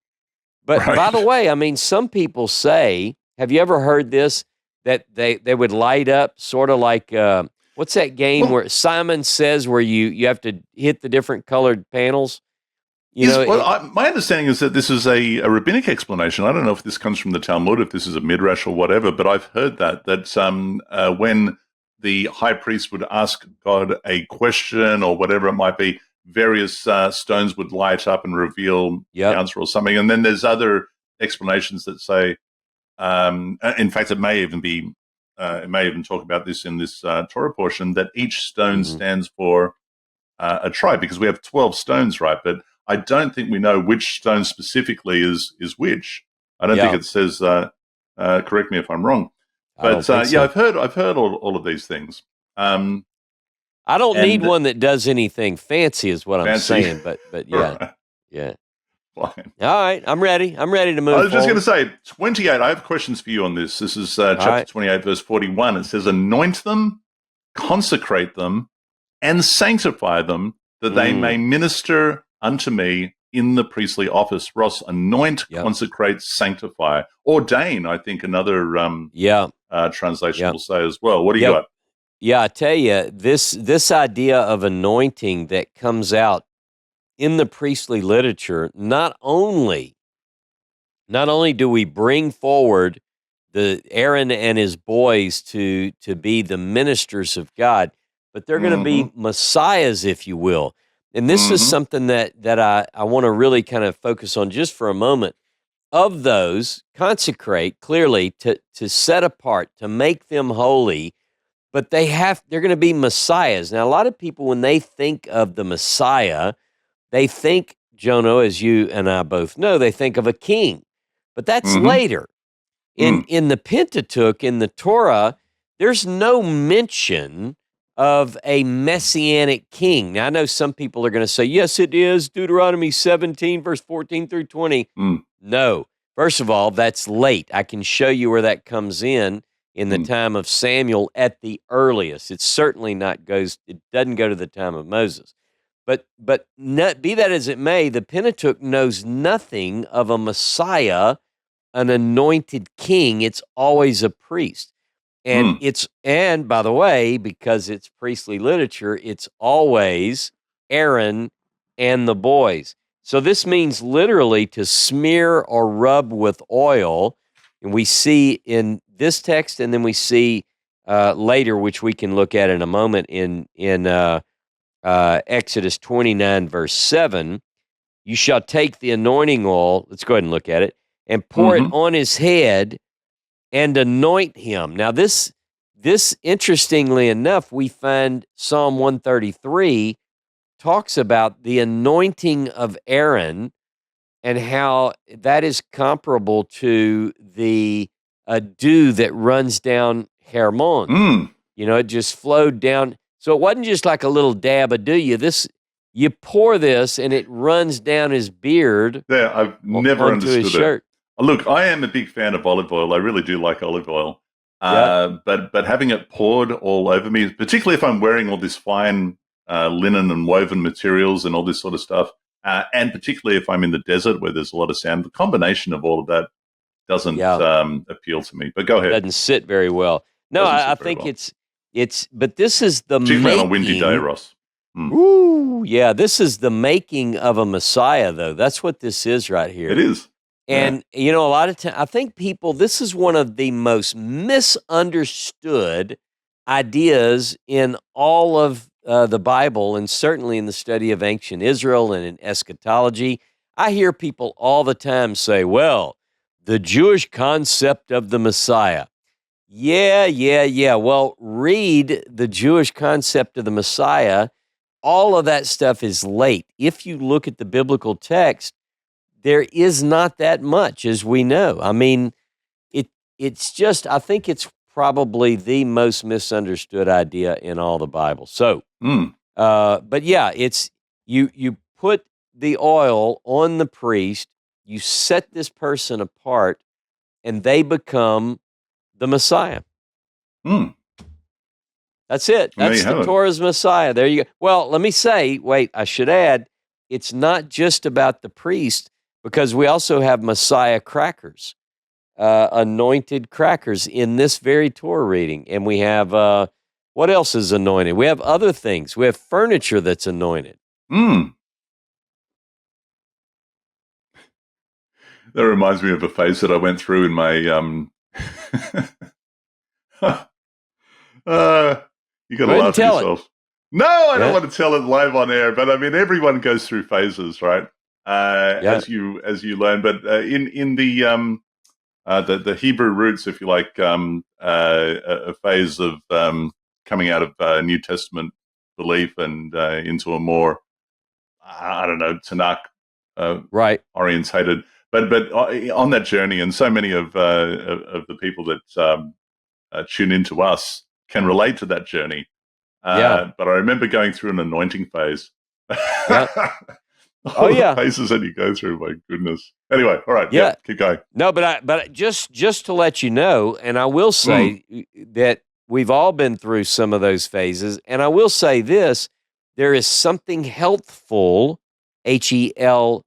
But by the way, I mean, some people say, have you ever heard this? That they would light up sort of like, what's that game where Simon Says where you have to hit the different colored panels? My understanding is that this is a rabbinic explanation. I don't know if this comes from the Talmud, if this is a midrash or whatever, but I've heard that when the high priest would ask God a question or whatever it might be, various stones would light up and reveal the answer or something. And then there's other explanations that say, in fact, it may even talk about this in this Torah portion, that each stone stands for a tribe, because we have 12 stones, right? But I don't think we know which stone specifically is which. I don't think it says. Correct me if I'm wrong. But I've heard all of these things. I don't need one that does anything fancy, is what I'm saying. But yeah, yeah. Fine. All right, I'm ready. I'm ready to move. I was just going to say 28. I have questions for you on this. This is chapter 28, verse 41. It says, "Anoint them, consecrate them, and sanctify them, that they may minister unto me in the priestly office." Ross, anoint, consecrate, sanctify, ordain. I think another translation will say as well. What do you got? Yeah, I tell you, this idea of anointing that comes out in the priestly literature, not only do we bring forward the Aaron and his boys to be the ministers of God, but they're going to be messiahs, if you will. And this is something that I want to really kind of focus on just for a moment. Of those, consecrate, clearly, to set apart, to make them holy. but they're going to be messiahs. Now, a lot of people, when they think of the Messiah, they think, Jono, as you and I both know, they think of a king, but that's later. In the Pentateuch, in the Torah, there's no mention of a messianic king. Now, I know some people are going to say, yes, it is, Deuteronomy 17, verse 14 through 20. No. First of all, that's late. I can show you where that comes in the time of Samuel at the earliest. It certainly it doesn't go to the time of Moses. But be that as it may, the Pentateuch knows nothing of a Messiah, an anointed king. It's always a priest. And and by the way, because it's priestly literature, it's always Aaron and the boys. So this means literally to smear or rub with oil. And we see in this text, and then we see later, which we can look at in a moment in Exodus 29, verse 7, you shall take the anointing oil, let's go ahead and look at it, and pour it on his head and anoint him. Now, this interestingly enough, we find Psalm 133 talks about the anointing of Aaron and how that is comparable to the dew that runs down Hermon. It just flowed down. So it wasn't just like a little dab of dew. You pour this and it runs down his beard. Yeah, I've never understood his shirt. Look, I am a big fan of olive oil. I really do like olive oil. But having it poured all over me, particularly if I'm wearing all this fine linen and woven materials and all this sort of stuff, and particularly if I'm in the desert where there's a lot of sand, the combination of all of that doesn't appeal to me. But go ahead. Doesn't sit very well. No, I think it's. But this is the particularly on a windy day, Ross. Ooh, yeah. This is the making of a Messiah, though. That's what this is right here. It is. And, a lot of times, I think this is one of the most misunderstood ideas in all of the Bible, and certainly in the study of ancient Israel and in eschatology. I hear people all the time say, well, the Jewish concept of the Messiah. Yeah. Well, read the Jewish concept of the Messiah. All of that stuff is late. If you look at the biblical text, there is not that much, as we know. I mean, it's just, I think it's probably the most misunderstood idea in all the Bible. So, but yeah, it's, you put the oil on the priest, you set this person apart, and they become the Messiah. That's it. That's the Torah's Messiah. There you go. Well, let me say, I should add, it's not just about the priest, because we also have Messiah crackers, anointed crackers in this very Torah reading. And we have, what else is anointed? We have other things. We have furniture that's anointed. That reminds me of a phase that I went through in my, you got to laugh at yourself. No, I don't want to tell it live on air, but I mean, everyone goes through phases, right? As you learn, but in the Hebrew roots, if you like, a phase of coming out of New Testament belief and into a more, I don't know, Tanakh orientated. But on that journey, and so many of the people that tune into us can relate to that journey. But I remember going through an anointing phase. The phases that you go through, my goodness. Anyway, all right, keep going. No, but just to let you know, and I will say that we've all been through some of those phases, and I will say this: there is something healthful, HELTH,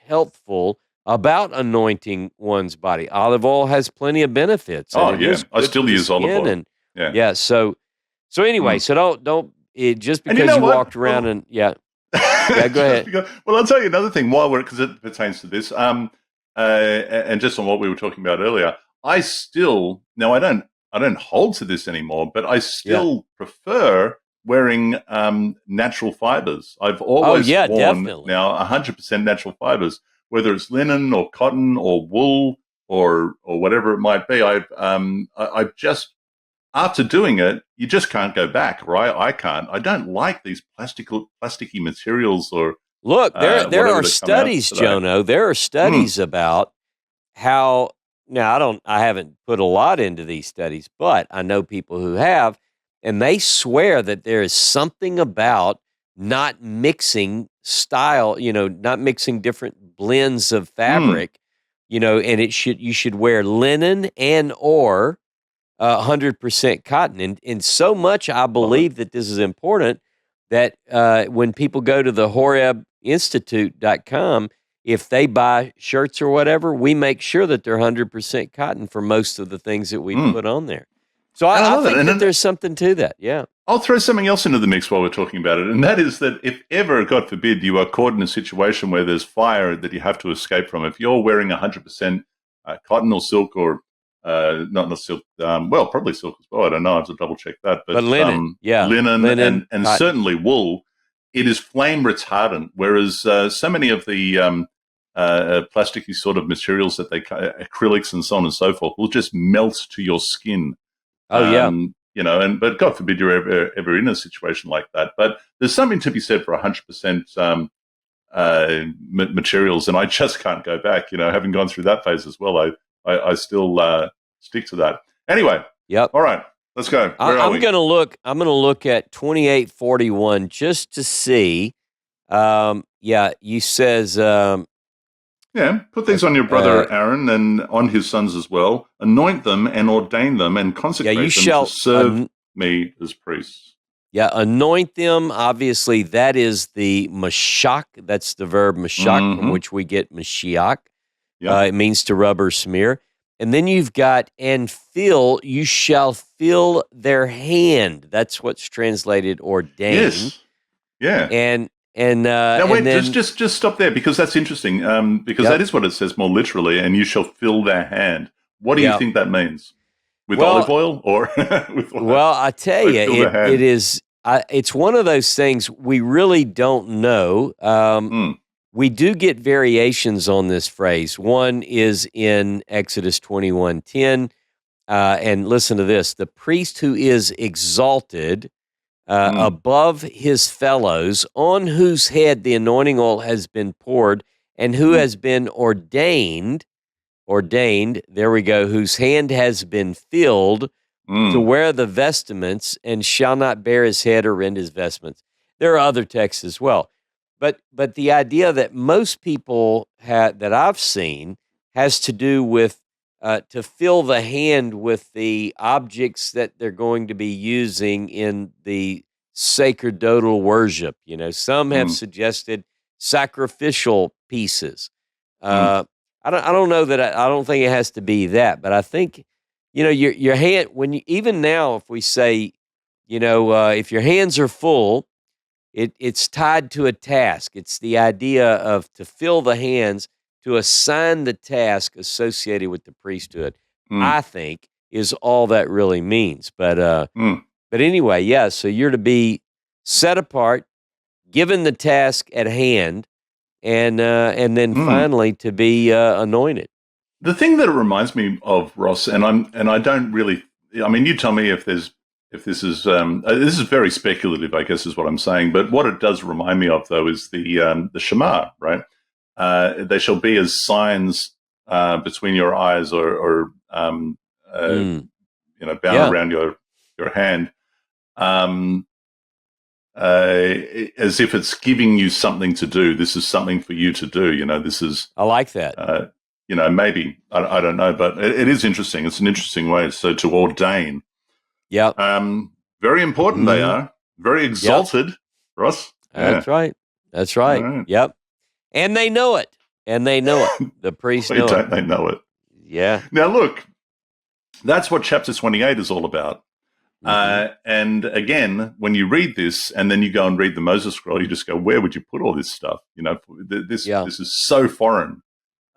healthful, about anointing one's body. Olive oil has plenty of benefits. I still use olive oil. So anyway, so don't just because you walked around and go ahead. Well, I'll tell you another thing because it pertains to this, and just on what we were talking about earlier. I don't hold to this anymore, but I still prefer wearing natural fibers. I've always worn definitely. Now 100% natural fibers, whether it's linen or cotton or wool or whatever it might be. I've just, after doing it, you just can't go back, right? I can't. I don't like these plasticky materials or Look, there whatever are that come out studies, today. Jono. There are studies about how. Now, I haven't put a lot into these studies, but I know people who have, and they swear that there is something about not mixing style, not mixing different blends of fabric, and you should wear linen and or 100% cotton. And so much I believe that this is important that when people go to the HorebInstitute.com, if they buy shirts or whatever, we make sure that they're 100% cotton for most of the things that we put on there. So I think that there's something to that. Yeah. I'll throw something else into the mix while we're talking about it, and that is that if ever, God forbid, you are caught in a situation where there's fire that you have to escape from, if you're wearing 100% cotton or silk or not silk, well, probably silk as well. I don't know. I have to double check that. But linen, linen and certainly wool, it is flame retardant, whereas so many of the plasticky sort of materials that acrylics and so on and so forth will just melt to your skin. But God forbid you're ever in a situation like that. But there's something to be said for 100% materials, and I just can't go back. Having gone through that phase as well, I still stick to that. Anyway, yep. All right, let's go. I'm going to look. I'm going to look at 2841 just to see. You says. Put these on your brother Aaron and on his sons as well. Anoint them and ordain them and consecrate them to serve me as priests. Yeah, anoint them. Obviously, that is the mashak. That's the verb mashak from which we get Mashiach. It means to rub or smear. And then you've got, and fill, you shall fill their hand. That's what's translated ordained. Yes. Yeah. Now wait, just stop there, because that's interesting. Because that is what it says more literally, and you shall fill their hand. What do you think that means? With olive oil or with what? Well, I tell you, it is. It's one of those things we really don't know. We do get variations on this phrase. One is in Exodus 21:10, and listen to this: the priest who is exalted above his fellows, on whose head the anointing oil has been poured, and who has been ordained, there we go, whose hand has been filled to wear the vestments, and shall not bare his head or rend his vestments. There are other texts as well. But the idea that most people that I've seen has to do with to fill the hand with the objects that they're going to be using in the sacerdotal worship. Some have suggested sacrificial pieces. I don't know that I don't think it has to be that, but I think your hand, even now, if we say if your hands are full, it's tied to a task. It's the idea of to fill the hands, to assign the task associated with the priesthood, I think is all that really means. But anyway, so you're to be set apart, given the task at hand, and then finally to be anointed. The thing that it reminds me of, Ross, and I don't really, I mean, you tell me if this is very speculative, I guess is what I'm saying. But what it does remind me of, though, is the Shema, right? They shall be as signs between your eyes, or bound around your hand, as if it's giving you something to do. This is something for you to do. This is. I like that. Maybe I don't know, but it is interesting. It's an interesting way. So to ordain. Yeah. Very important. They are very exalted, Ross. That's right. That's right. Right. Yep. And they know it. The priests know it. They know it. Yeah. Now, look, that's what chapter 28 is all about. And again, when you read this and then you go and read the Moses scroll, you just go, where would you put all this stuff? This is so foreign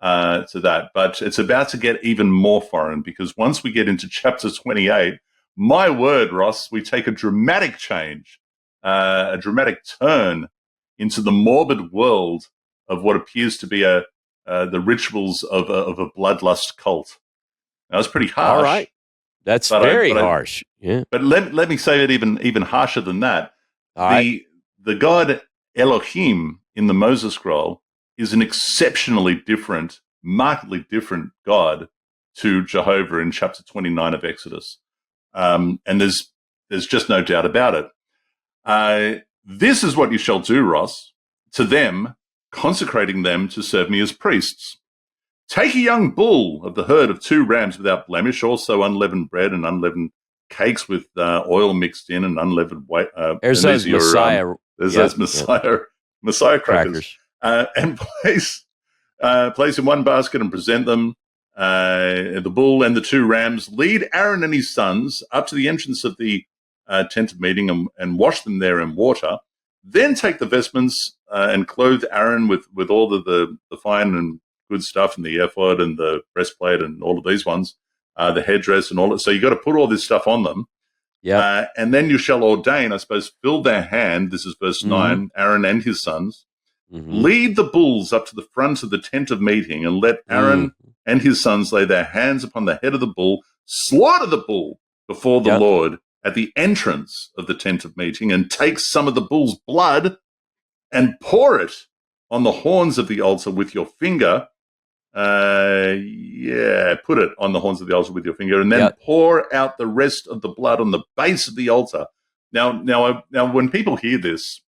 to that. But it's about to get even more foreign, because once we get into chapter 28, my word, Ross, we take a dramatic change, a dramatic turn into the morbid world of what appears to be the rituals of a bloodlust cult. Now, it's pretty harsh. All right. That's but very harsh. Yeah. But let me say it even harsher than that. All right. The God Elohim in the Moses scroll is an exceptionally different, markedly different God to Jehovah in chapter 29 of Exodus. And there's just no doubt about it. This is what you shall do, Ross, to them, consecrating them to serve me as priests. Take a young bull of the herd of 2 rams without blemish, also unleavened bread and unleavened cakes with oil mixed in and unleavened white. There's those Messiah. Those Messiah crackers. And place in one basket and present them, the bull and the 2 rams. Lead Aaron and his sons up to the entrance of the tent of meeting and wash them there in water. Then take the vestments and clothe Aaron with all the fine and good stuff and the ephod and the breastplate and all of these ones, the headdress and all that. So you got to put all this stuff on them. Yeah. And then you shall ordain, I suppose, fill their hand. This is verse 9, Aaron and his sons. Lead the bulls up to the front of the tent of meeting and let Aaron and his sons lay their hands upon the head of the bull, slaughter the bull before the Lord at the entrance of the tent of meeting, and take some of the bull's blood and pour it on the horns of the altar with your finger. Put it on the horns of the altar with your finger, and then pour out the rest of the blood on the base of the altar. Now, when people hear this,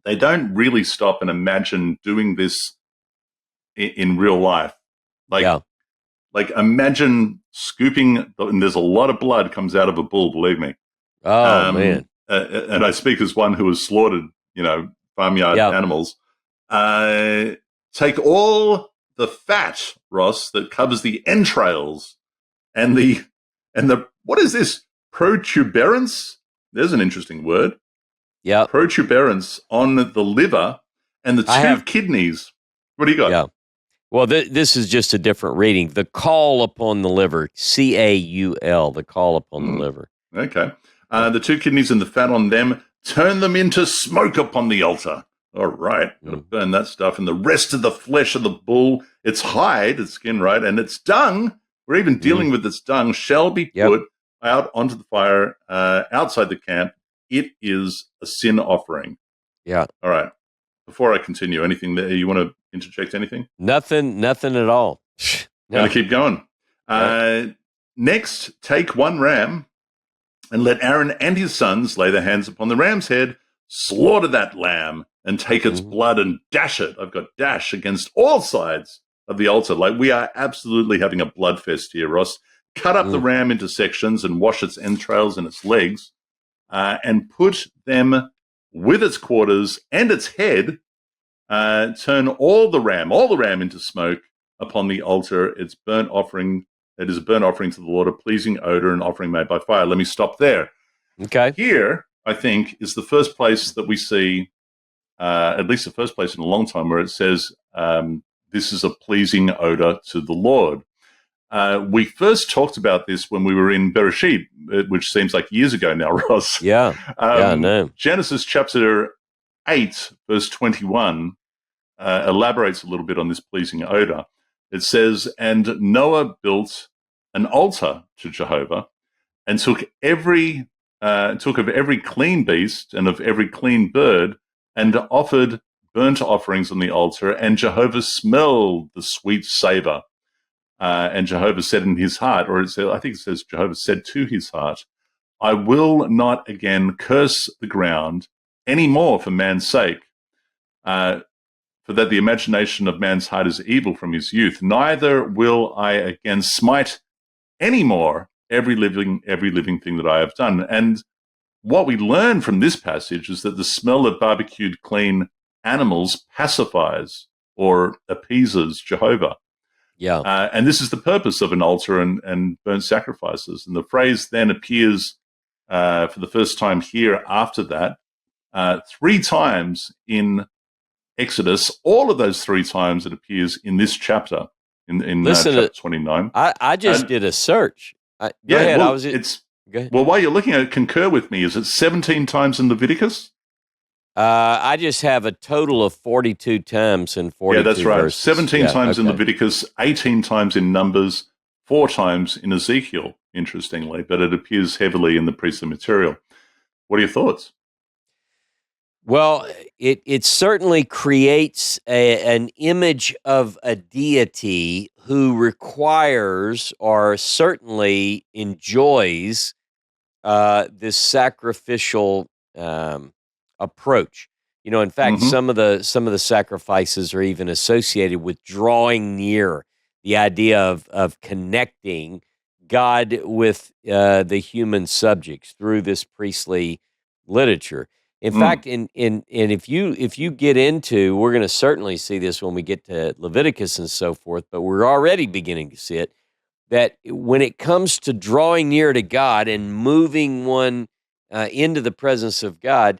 they don't really stop and imagine doing this in real life. Like imagine scooping, and there's a lot of blood comes out of a bull, believe me. Oh, man. And I speak as one who has slaughtered, farmyard animals. Take all the fat, Ross, that covers the entrails and the what is this? Protuberance? There's an interesting word. Yeah. Protuberance on the liver and the 2 kidneys. What do you got? Yeah. Well, this is just a different reading. The caul upon the liver, Caul, the caul upon the liver. Okay. The 2 kidneys and the fat on them, turn them into smoke upon the altar. All right. Got to burn that stuff. And the rest of the flesh of the bull, its hide, its skin, right, and its dung, we're even dealing with its dung, shall be put out onto the fire outside the camp. It is a sin offering. Yeah. All right. Before I continue, anything that you want to interject? Anything? Nothing at all. No. Going to keep going. Next, take 1 ram and let Aaron and his sons lay their hands upon the ram's head, slaughter that lamb and take its blood and dash it. I've got dash against all sides of the altar. Like we are absolutely having a blood fest here, Ross. Cut up the ram into sections and wash its entrails and its legs and put them with its quarters and its head, turn all the ram into smoke upon the altar. It's burnt offering. It is a burnt offering to the Lord, a pleasing odor, an offering made by fire. Let me stop there. Okay. Here, I think, is the first place that we see, at least the first place in a long time, where it says this is a pleasing odor to the Lord. We first talked about this when we were in Bereshit, which seems like years ago now, Ross. Yeah. I know. Genesis chapter 8, verse 21, elaborates a little bit on this pleasing odor. It says, and Noah built an altar to Jehovah and took of every clean beast and of every clean bird and offered burnt offerings on the altar, and Jehovah smelled the sweet savor. And Jehovah said in his heart, or I think it says Jehovah said to his heart, I will not again curse the ground any more for man's sake, for that the imagination of man's heart is evil from his youth. Neither will I again smite any more every living thing that I have done. And what we learn from this passage is that the smell of barbecued clean animals pacifies or appeases Jehovah. Yeah. And this is the purpose of an altar and burnt sacrifices. And the phrase then appears for the first time here after that 3 times in Exodus. All of those 3 times it appears in this chapter, in chapter 29. I just did a search. Go ahead. Well, while you're looking at it, concur with me. Is it 17 times in Leviticus? I just have a total of 42 times in 42 that's right. verses. 17 times in Leviticus, 18 times in Numbers, 4 times in Ezekiel. interestingly, but it appears heavily in the priestly material. What are your thoughts? Well, it certainly creates an image of a deity who requires or certainly enjoys this sacrificial approach. In fact, Mm-hmm. some of the sacrifices are even associated with drawing near, the idea of connecting God with the human subjects through this priestly literature. In Mm. fact, in and if you get into, we're going to certainly see this when we get to Leviticus and so forth, but we're already beginning to see it, that when it comes to drawing near to God and moving one into the presence of God,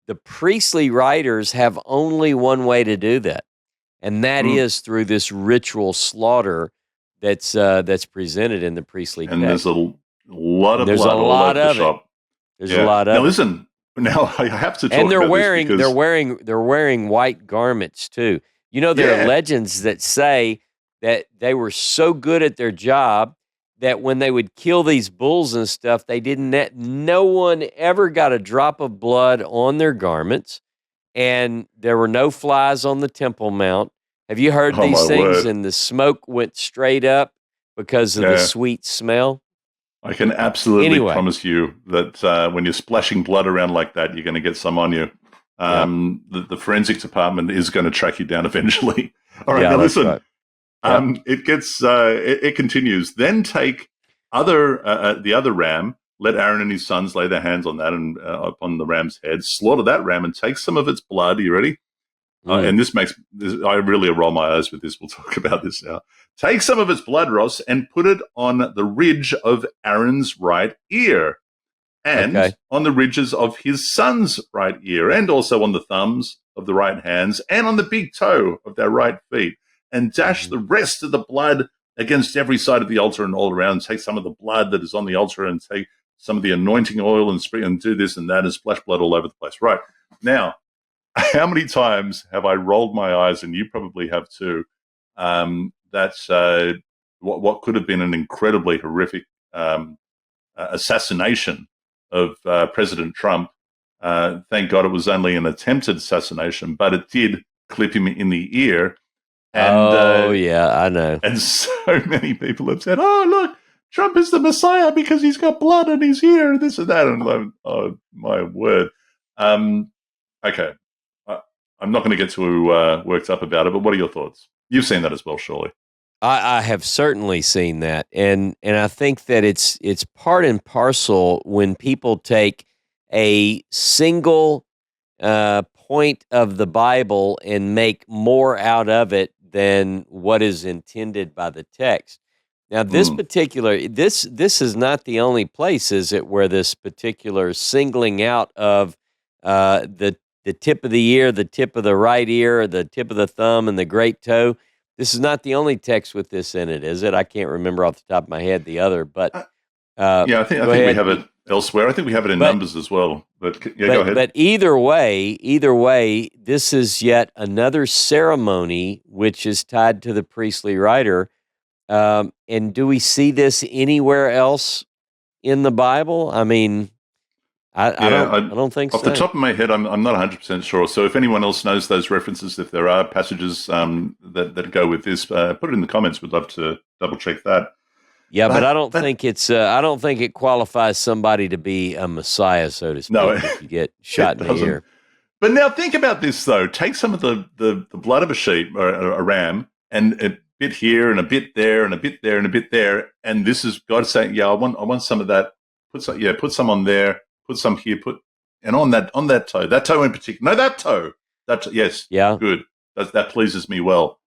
the priestly writers have only one way to do that, and that Mm. is through this ritual slaughter that's presented in the priestly And there's text. a lot And of there's a blood all lot over the of it. shop. There's a Yeah. lot Now of it. listen. Now I have to And talk about this because they're wearing white garments too. There are yeah. legends that say that they were so good at their job that when they would kill these bulls and stuff, they didn't no one ever got a drop of blood on their garments, and there were no flies on the Temple Mount. Have you heard Oh my these things? word. And the smoke went straight up because of the Yeah. sweet smell. I can absolutely Anyway, promise you that when you're splashing blood around like that, you're going to get some on you. yeah, The forensic department is going to track you down eventually. All right, yeah, now that's listen. right. Yeah. It continues. Then take the other ram. Let Aaron and his sons lay their hands on that and upon the ram's head. Slaughter that ram and take some of its blood. Are you ready? Mm. And this makes I really roll my eyes with this. We'll talk about this now. Take some of its blood, Ross, and put it on the ridge of Aaron's right ear, and Okay. on the ridges of his son's right ear, and also on the thumbs of the right hands, and on the big toe of their right feet, and dash Mhm. the rest of the blood against every side of the altar and all around. Take some of the blood that is on the altar and take some of the anointing oil and spray and do this and that and splash blood all over the place. Right now, how many times have I rolled my eyes, and you probably have too, that's what could have been an incredibly horrific assassination of President Trump. Thank God it was only an attempted assassination, but it did clip him in the ear. And Oh, yeah, I know. and so many people have said, "Oh, look, Trump is the Messiah because he's got blood in his ear, this and that." And I'm like, oh my word. Okay, I'm not going to get too worked up about it, but what are your thoughts? You've seen that as well, surely. I have certainly seen that, and I think that it's part and parcel when people take a single point of the Bible and make more out of it than what is intended by the text. Now, this Mm. particular this is not the only place, is it, where this particular singling out of the tip of the ear, the tip of the right ear, the tip of the thumb, and the great toe. This is not the only text with this in it, is it? I can't remember off the top of my head the other, but Uh, uh, yeah, I think go we ahead. have it elsewhere. I think we have it in But Numbers as well. But yeah, go ahead. but either way, this is yet another ceremony which is tied to the priestly writer. And do we see this anywhere else in the Bible? I mean, I Yeah, don't think off the so. top of my head, I'm not 100% sure. So if anyone else knows those references, if there are passages that go with this, put it in the comments. We'd love to double check that. Yeah, but I don't But think it's I don't think it qualifies somebody to be a messiah, so to no, speak, if you get shot it in the doesn't. ear. But now think about this, though. Take some of the blood of a sheep or a ram and a bit here and a bit there and a bit there and a bit there. And this is God saying, yeah, I want some of that. Put some on there, put some here, and on that toe in particular. No, that toe. Yes, Yeah. good. That pleases me well.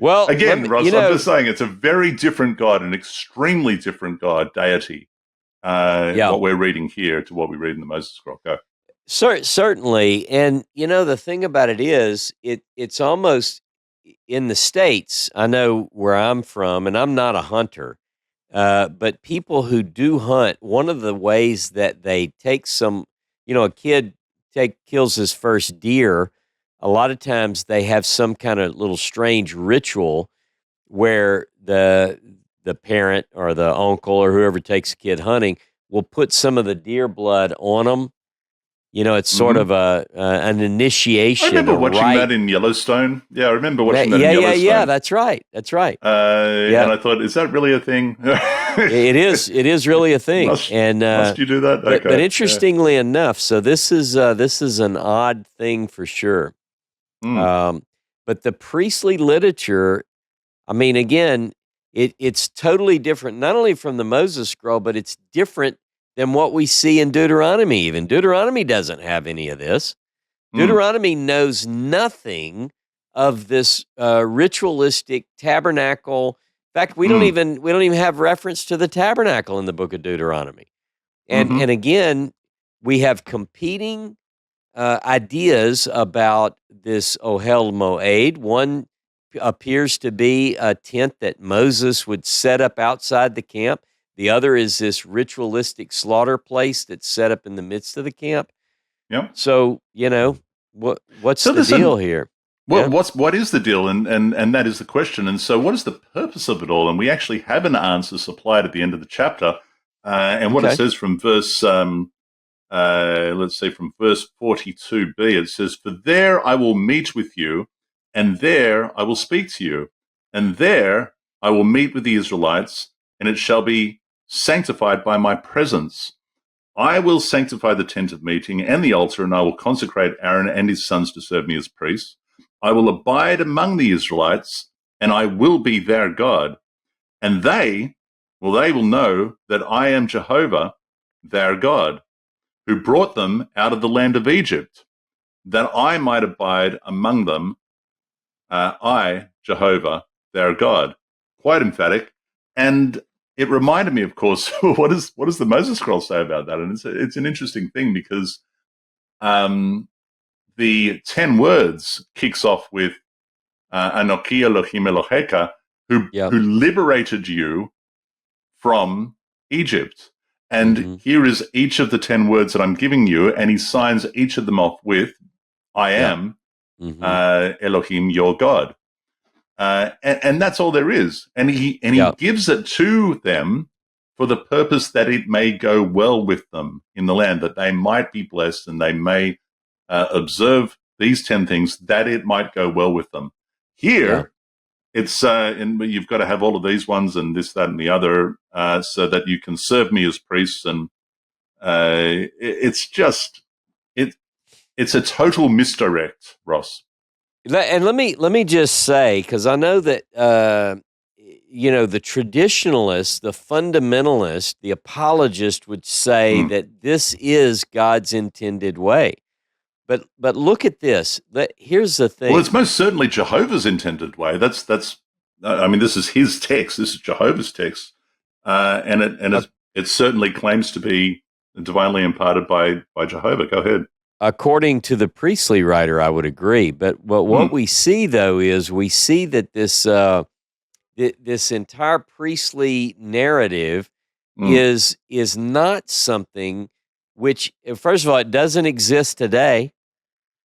Well, Again, Ross, I'm just saying it's a very different God, an extremely different God, deity, yeah. what we're reading here to what we read in the Moses scroll. Go. Certainly, and the thing about it is, it's almost in the States. I know where I'm from, and I'm not a hunter, but people who do hunt, one of the ways that they take some, a kid kills his first deer. A lot of times they have some kind of little strange ritual where the the parent or the uncle or whoever takes a kid hunting will put some of the deer blood on them. You know, it's sort of an initiation. I remember watching rite. that in Yellowstone. Yeah, I remember watching that in Yellowstone. Yeah, that's right. That's right. And I thought, is that really a thing? It is really a thing. Must you do that? Okay. But interestingly enough, so this is an odd thing for sure. But the priestly literature, I mean, again, it's totally different, not only from the Moses scroll, but it's different than what we see in Deuteronomy even. Deuteronomy doesn't have any of this. Deuteronomy knows nothing of this ritualistic tabernacle. In fact, we don't even have reference to the tabernacle in the book of Deuteronomy. And again, we have competing ideas about this Ohel Moed. One appears to be a tent that Moses would set up outside the camp. The other is this ritualistic slaughter place that's set up in the midst of the camp. Yep. So, what's the deal here? Well, what is the deal? And that is the question. And so what is the purpose of it all? And we actually have an answer supplied at the end of the chapter. And what it says from verse, let's say from verse 42b, it says, "For there I will meet with you, and there I will speak to you, and there I will meet with the Israelites, and it shall be sanctified by my presence. I will sanctify the tent of meeting and the altar, and I will consecrate Aaron and his sons to serve me as priests. I will abide among the Israelites, and I will be their God. And they will know that I am Jehovah, their God, who brought them out of the land of Egypt, that I might abide among them. I, Jehovah, their God." Quite emphatic. And it reminded me, of course, what does the Moses scroll say about that? And it's an interesting thing because the 10 words kicks off with Anochi Elohim Elohecha, who liberated you from Egypt. And here is each of the 10 words that I'm giving you, and he signs each of them off with, "I am Elohim, your God." And that's all there is. And he gives it to them for the purpose that it may go well with them in the land, that they might be blessed and they may observe these 10 things, that it might go well with them. Here, it's and you've got to have all of these ones and this, that, and the other, so that you can serve me as priests. And it's a total misdirect, Ross. And let me just say, because I know that the traditionalist, the fundamentalist, the apologist would say that this is God's intended way. But look at this. Here's the thing. Well, it's most certainly Jehovah's intended way. That's. I mean, this is his text. This is Jehovah's text, and it certainly claims to be divinely imparted by Jehovah. Go ahead. According to the priestly writer, I would agree. But what we see, though, is we see that this entire priestly narrative is not something which, first of all, it doesn't exist today,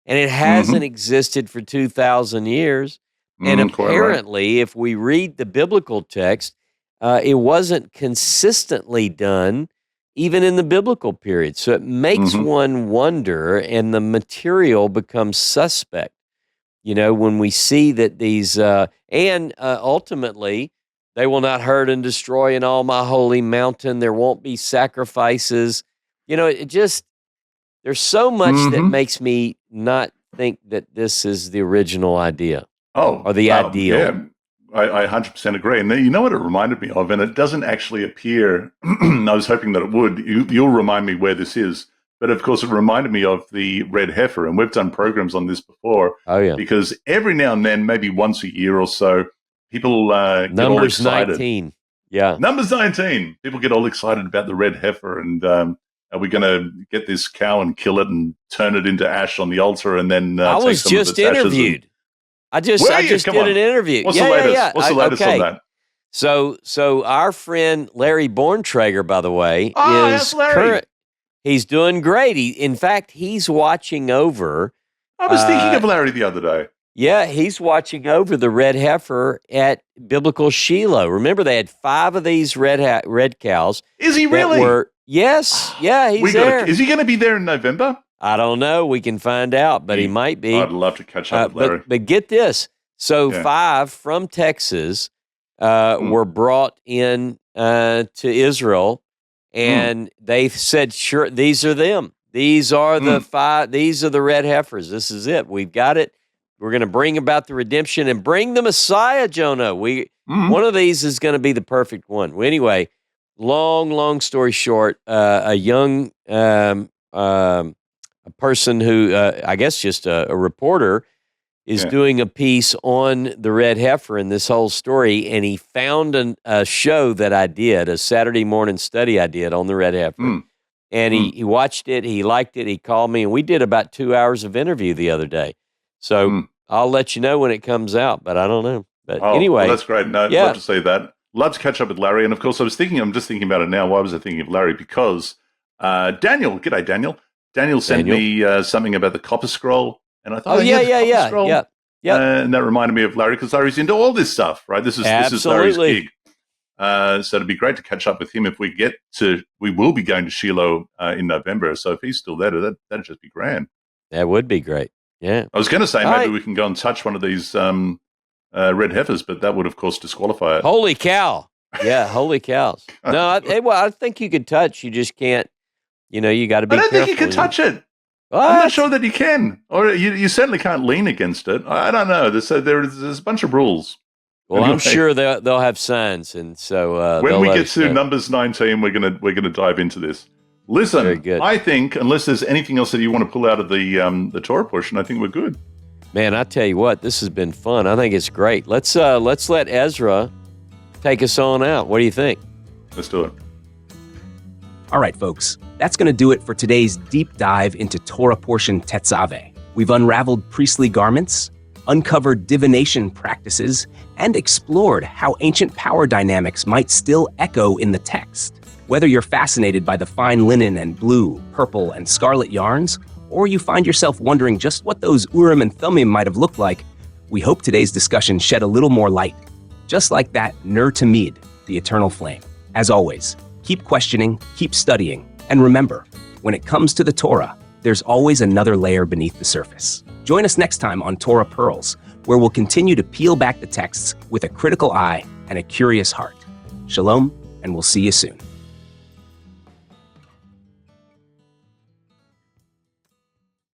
and it hasn't existed for 2,000 years. And apparently, if we read the biblical text, it wasn't consistently done even in the biblical period. So it makes one wonder, and the material becomes suspect. When we see that these, and ultimately, they will not hurt and destroy in all my holy mountain. There won't be sacrifices. There's so much that makes me not think that this is the original idea. Or the ideal. Yeah. I 100% agree. And you know what it reminded me of? And it doesn't actually appear, I was hoping that it would. You'll remind me where this is. But of course, it reminded me of the red heifer. And we've done programs on this before. Oh, yeah. Because every now and then, maybe once a year or so, people get all excited. Numbers 19. Yeah. Numbers 19. People get all excited about the red heifer. And are we going to get this cow and kill it and turn it into ash on the altar and then I was just interviewed. I just did an interview. What's the latest? Yeah. What's the latest on that? So our friend Larry Borntrager, by the way, is current. He's doing great. In fact, he's watching over. I was thinking of Larry the other day. Yeah, he's watching over the red heifer at biblical Shiloh. Remember, they had 5 of these red cows. Is he really? Yes, yeah, he's there. Is he going to be there in November? I don't know. We can find out, but he might be. I'd love to catch up with Larry. But get this. So 5 from Texas were brought in to Israel, and they said, sure, these are them. These are the 5. These are the red heifers. This is it. We've got it. We're going to bring about the redemption and bring the Messiah, Jono. One of these is going to be the perfect one. Well, anyway, long story short, a young a person who, I guess just a reporter, is doing a piece on the red heifer in this whole story, and he found a show that I did, a Saturday morning study I did on the red heifer. And he watched it, he liked it, he called me, and we did about 2 hours of interview the other day. So I'll let you know when it comes out, but I don't know. But anyway. Well, that's great. No, I'd love to see that. Love to catch up with Larry. And of course, I'm just thinking about it now. Why was I thinking of Larry? Because Daniel, g'day, Daniel. Daniel sent me something about the copper scroll. And I thought, yeah. And that reminded me of Larry, because Larry's into all this stuff, right? This is Larry's gig. So it'd be great to catch up with him if we will be going to Shiloh in November. So if he's still there, that'd just be grand. That would be great. Yeah. I was going to say maybe we can go and touch one of these red heifers, but that would, of course, disqualify it. Holy cow. Yeah, holy cows. No, I think you could touch. You just can't, you got to be careful. I don't think you can touch it. What? I'm not sure that you can. Or you certainly can't lean against it. I don't know. There's a bunch of rules. Well, anyway, I'm sure they'll have signs, and so when we get to Numbers 19, we're gonna dive into this. Listen, I think unless there's anything else that you want to pull out of the Torah portion, I think we're good. Man, I tell you what, this has been fun. I think it's great. Let's let Ezra take us on out. What do you think? Let's do it. All right, folks, that's going to do it for today's deep dive into Torah portion Tetzaveh. We've unraveled priestly garments, uncovered divination practices, and explored how ancient power dynamics might still echo in the text. Whether you're fascinated by the fine linen and blue, purple, and scarlet yarns, or you find yourself wondering just what those Urim and Thummim might have looked like, we hope today's discussion shed a little more light, just like that Ner Tamid, the eternal flame. As always, keep questioning, keep studying, and remember, when it comes to the Torah, there's always another layer beneath the surface. Join us next time on Torah Pearls, where we'll continue to peel back the texts with a critical eye and a curious heart. Shalom, and we'll see you soon.